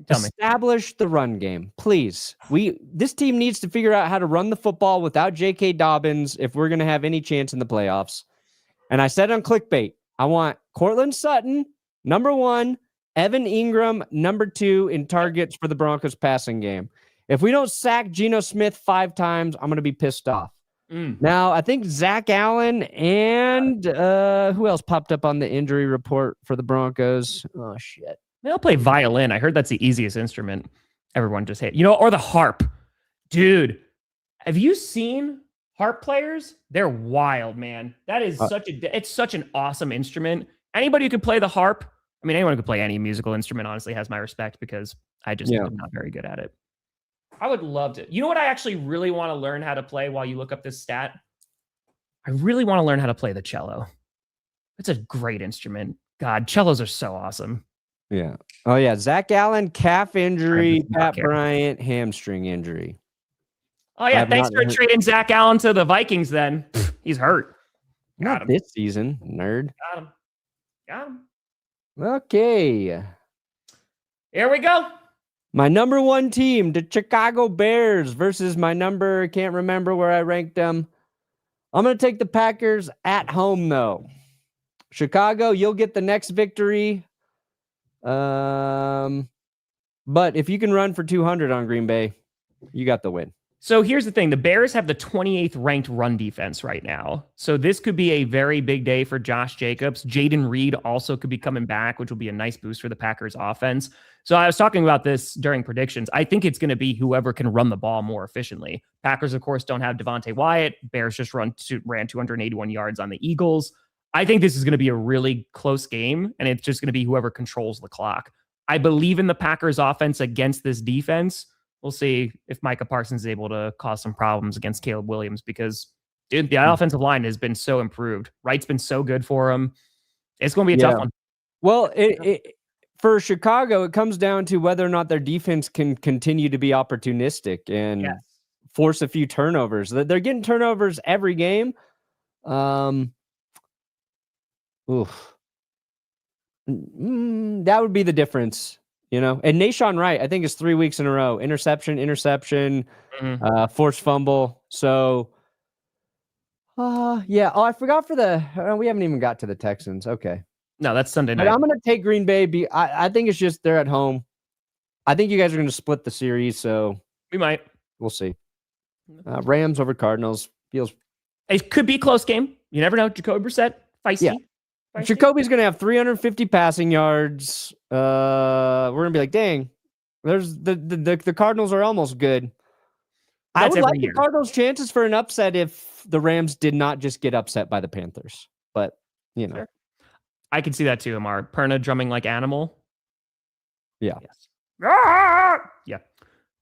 establish the run game. Please. This team needs to figure out how to run the football without J.K. Dobbins if we're going to have any chance in the playoffs. And I said on clickbait, I want Cortland Sutton, number 1, Evan Ingram, number 2 in targets for the Broncos passing game. If we don't sack Geno Smith 5 times, I'm going to be pissed off. Now, I think Zach Allen and who else popped up on the injury report for the Broncos? Oh, shit.
They'll play violin. I heard that's the easiest instrument everyone just hate. Or the harp. Dude, have you seen harp players? They're wild, man. That is it's such an awesome instrument. Anybody who can play the harp, I mean, anyone who can play any musical instrument, honestly, has my respect because I just am not very good at it. I would love to. You know what I actually really want to learn how to play while you look up this stat? I really want to learn how to play the cello. It's a great instrument. God, cellos are so awesome.
Yeah. Oh, yeah. Zach Allen, calf injury. Pat Bryant, hamstring injury.
Oh, yeah. Thanks for trading Zach Allen to the Vikings then. He's hurt.
Not this season, nerd.
Got him.
Okay.
Here we go.
My number 1 team, the Chicago Bears versus my can't remember where I ranked them. I'm going to take the Packers at home, though. Chicago, you'll get the next victory. But if you can run for 200 on Green Bay, you got the win.
So here's the thing. The Bears have the 28th ranked run defense right now. So this could be a very big day for Josh Jacobs. Jaden Reed also could be coming back, which will be a nice boost for the Packers offense. So I was talking about this during predictions. I think it's going to be whoever can run the ball more efficiently. Packers, of course, don't have Devontae Wyatt. Bears just ran 281 yards on the Eagles. I think this is going to be a really close game, and it's just going to be whoever controls the clock. I believe in the Packers offense against this defense. We'll see if Micah Parsons is able to cause some problems against Caleb Williams because, dude, the offensive line has been so improved. Wright's been so good for him. It's going to be a tough one.
Well, for Chicago, it comes down to whether or not their defense can continue to be opportunistic and force a few turnovers. They're getting turnovers every game. That would be the difference. And Nashawn Wright, I think, is 3 weeks in a row. Interception, forced fumble. So, yeah. Oh, I forgot we haven't even got to the Texans. Okay.
No, that's Sunday night.
But I'm going to take Green Bay. I think it's just they're at home. I think you guys are going to split the series, so.
We might.
We'll see. Rams over Cardinals.
It could be a close game. You never know. Jacoby Brissett, feisty.
Yeah. Jacoby's going to have 350 passing yards. We're going to be like, dang, there's the Cardinals are almost good. I would like the Cardinals' chances for an upset if the Rams did not just get upset by the Panthers. But,
Sure. I can see that too, Amar. Perna drumming like animal.
Yeah.
Yes. Yeah.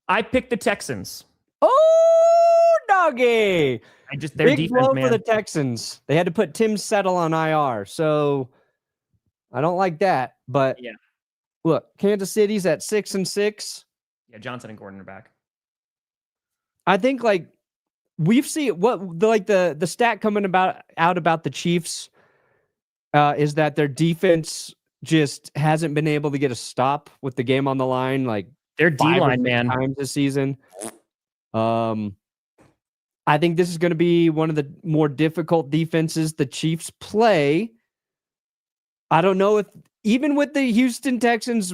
I picked the Texans.
Oh, doggy.
Their
big
defense,
blow
man.
for the Texans. They had to put Tim Settle on IR, so I don't like that. But look, Kansas City's at 6-6.
Yeah, Johnson and Gordon are back.
I think we've seen the stat coming out about the Chiefs is that their defense just hasn't been able to get a stop with the game on the line. Like
their D-line, man,
times this season. I think this is going to be one of the more difficult defenses the Chiefs play. I don't know if even with the Houston Texans,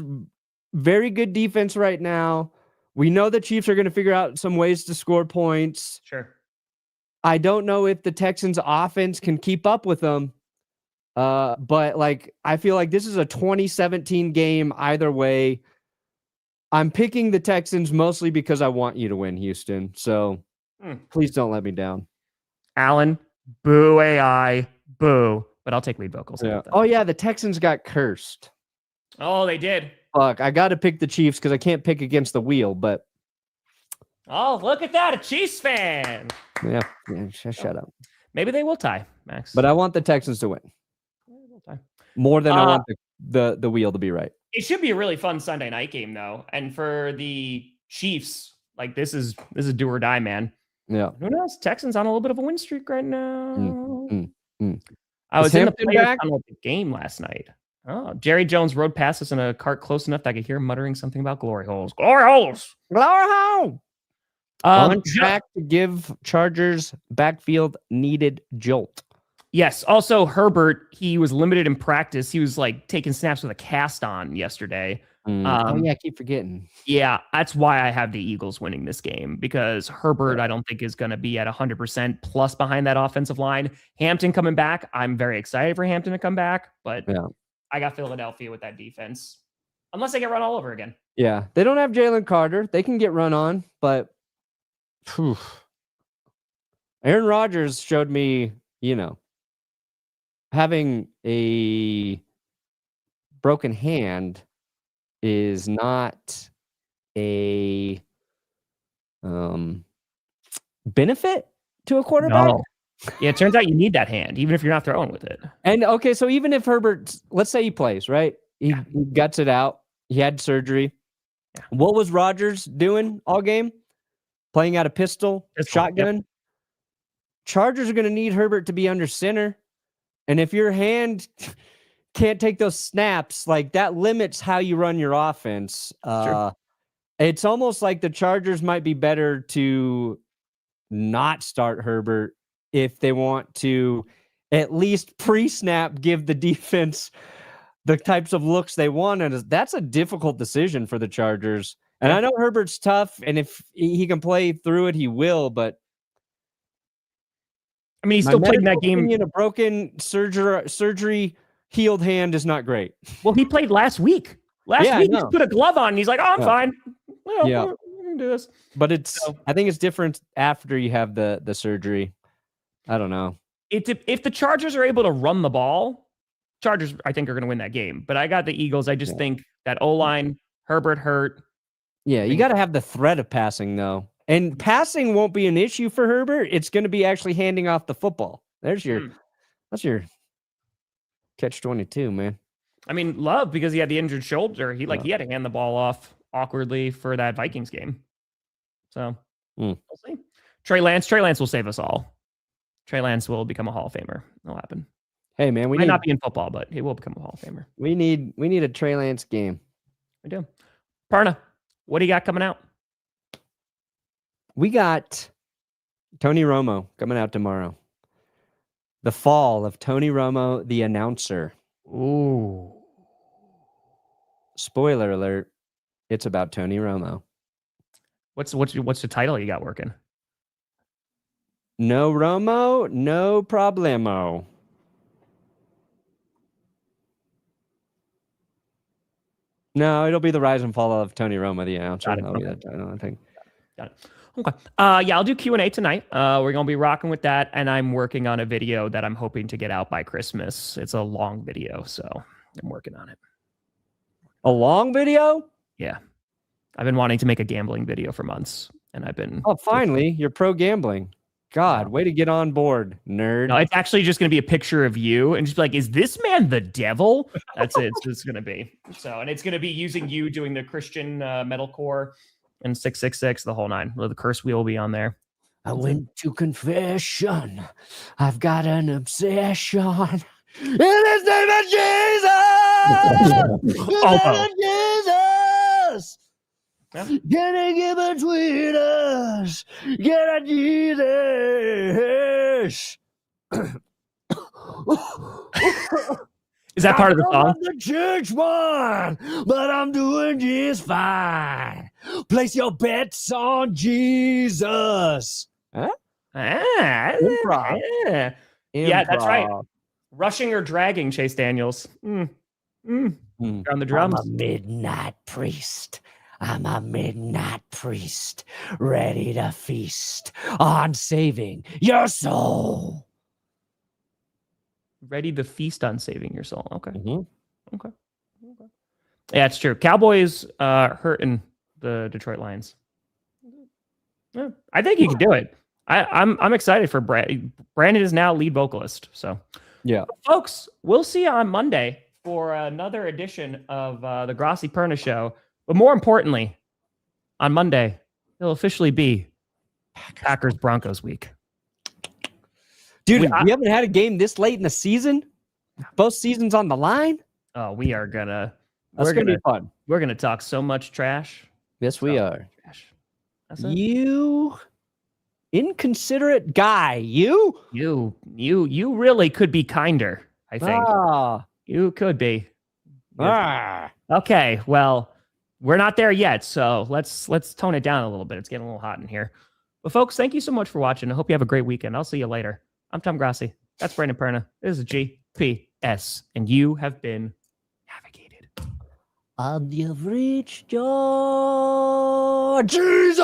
very good defense right now. We know the Chiefs are going to figure out some ways to score points.
Sure.
I don't know if the Texans offense can keep up with them. But I feel like this is a 2017 game either way. I'm picking the Texans mostly because I want you to win, Houston. So please don't let me down.
Allen, boo AI, boo. But I'll take lead vocals.
Yeah. Oh, yeah, the Texans got cursed.
Oh, they did.
Fuck, I got to pick the Chiefs because I can't pick against the wheel, but...
Oh, look at that, a Chiefs fan.
Yeah, shut up.
Maybe they will tie, Max.
But I want the Texans to win. More than I want the wheel to be right.
It should be a really fun Sunday night game, though. And for the Chiefs, this is do or die, man.
Yeah.
Who knows? Texans on a little bit of a win streak right now. I
Was
was in the
Hampton
player
back?
tunnel at the game last night. Oh, Jerry Jones rode past us in a cart close enough that I could hear him muttering something about glory holes. Glory holes!
Glory hole! On track to give Chargers backfield needed jolt.
Yes. Also, Herbert, he was limited in practice. He was taking snaps with a cast on yesterday.
I keep forgetting.
Yeah, that's why I have the Eagles winning this game because Herbert, I don't think is going to be at 100% plus behind that offensive line. Hampton coming back. I'm very excited for Hampton to come back, but I got Philadelphia with that defense. Unless they get run all over again.
Yeah, they don't have Jalen Carter. They can get run on, but Aaron Rodgers showed me, having a broken hand is not a benefit to a quarterback.
No. Yeah, it turns out you need that hand, even if you're not throwing with it.
And okay, so even if Herbert, let's say he plays, right? He guts it out. He had surgery. Yeah. What was Rodgers doing all game? Playing out a pistol, shotgun. Yep. Chargers are going to need Herbert to be under center. And if your hand can't take those snaps, that limits how you run your offense.
Sure.
It's almost like the Chargers might be better to not start Herbert if they want to at least pre-snap give the defense the types of looks they want. And that's a difficult decision for the Chargers. And I know Herbert's tough, and if he can play through it, he will. But
I mean, he still played in that game.
A broken surgery healed hand is not great.
Well, he played last week. Last week, he just put a glove on, and he's like, "Oh, I'm fine. Well,
yeah,
we can do this."
But I think it's different after you have the surgery. I don't know.
If the Chargers are able to run the ball, Chargers, I think, are going to win that game. But I got the Eagles. I just think that O-line, Herbert hurt.
Yeah, you got to have the threat of passing, though. And passing won't be an issue for Herbert. It's going to be actually handing off the football. That's your catch-22, man.
I mean, Love, because he had the injured shoulder, he had to hand the ball off awkwardly for that Vikings game. So we'll see. Trey Lance will save us all. Trey Lance will become a Hall of Famer. It'll happen.
Hey, man,
we might not be in football, but he will become a Hall of Famer.
We need a Trey Lance game.
We do. Perna, what do you got coming out?
We got Tony Romo coming out tomorrow. The fall of Tony Romo, the announcer.
Ooh.
Spoiler alert. It's about Tony Romo.
What's the title you got working?
No Romo, no problemo. No, it'll be the rise and fall of Tony Romo, the announcer. That'll be that title, I think.
Got it. Okay. I'll do Q&A tonight. We're going to be rocking with that, and I'm working on a video that I'm hoping to get out by Christmas. It's a long video, so I'm working on it.
A long video?
Yeah. I've been wanting to make a gambling video for months, and I've been...
Oh, finally, you're pro gambling. God, way to get on board, nerd.
No, it's actually just going to be a picture of you and just be like, is this man the devil? That's it. It's going to be. So, and it's going to be using you doing the Christian metalcore and 666, the whole nine. The curse wheel will be on there.
I went to confession. I've got an obsession. In the name of Jesus! In the name of Jesus! Yeah. Can I get between us? Get a Jesus.
Is that part of the song?
I'm the church one, but I'm doing just fine. Place your bets on Jesus. Huh?
Improv. Yeah, that's right. Rushing or dragging, Chase Daniels. On the drums.
I'm a midnight priest. I'm a midnight priest, ready to feast on saving your soul.
Ready to feast on saving your soul. Okay.
Mm-hmm.
Okay. Yeah, it's true. Cowboys hurting the Detroit Lions. Yeah, I think he can do it. I'm excited for Brandon. Brandon is now lead vocalist. So,
yeah,
folks, we'll see you on Monday for another edition of the Grossi Perna Show. But more importantly, on Monday, it'll officially be Packers Broncos week.
Dude, we haven't had a game this late in the season. Both seasons on the line.
Oh, we are gonna.
That's gonna be fun.
We're gonna talk so much trash.
Yes, we are.
Trash.
You inconsiderate guy. You
really could be kinder. I think you could be. Okay, well. We're not there yet, so let's tone it down a little bit. It's getting a little hot in here. But folks, thank you so much for watching. I hope you have a great weekend. I'll see you later. I'm Tom Grossi. That's Brandon Perna. This is GPS, and you have been navigated.
And you've reached your Jesus!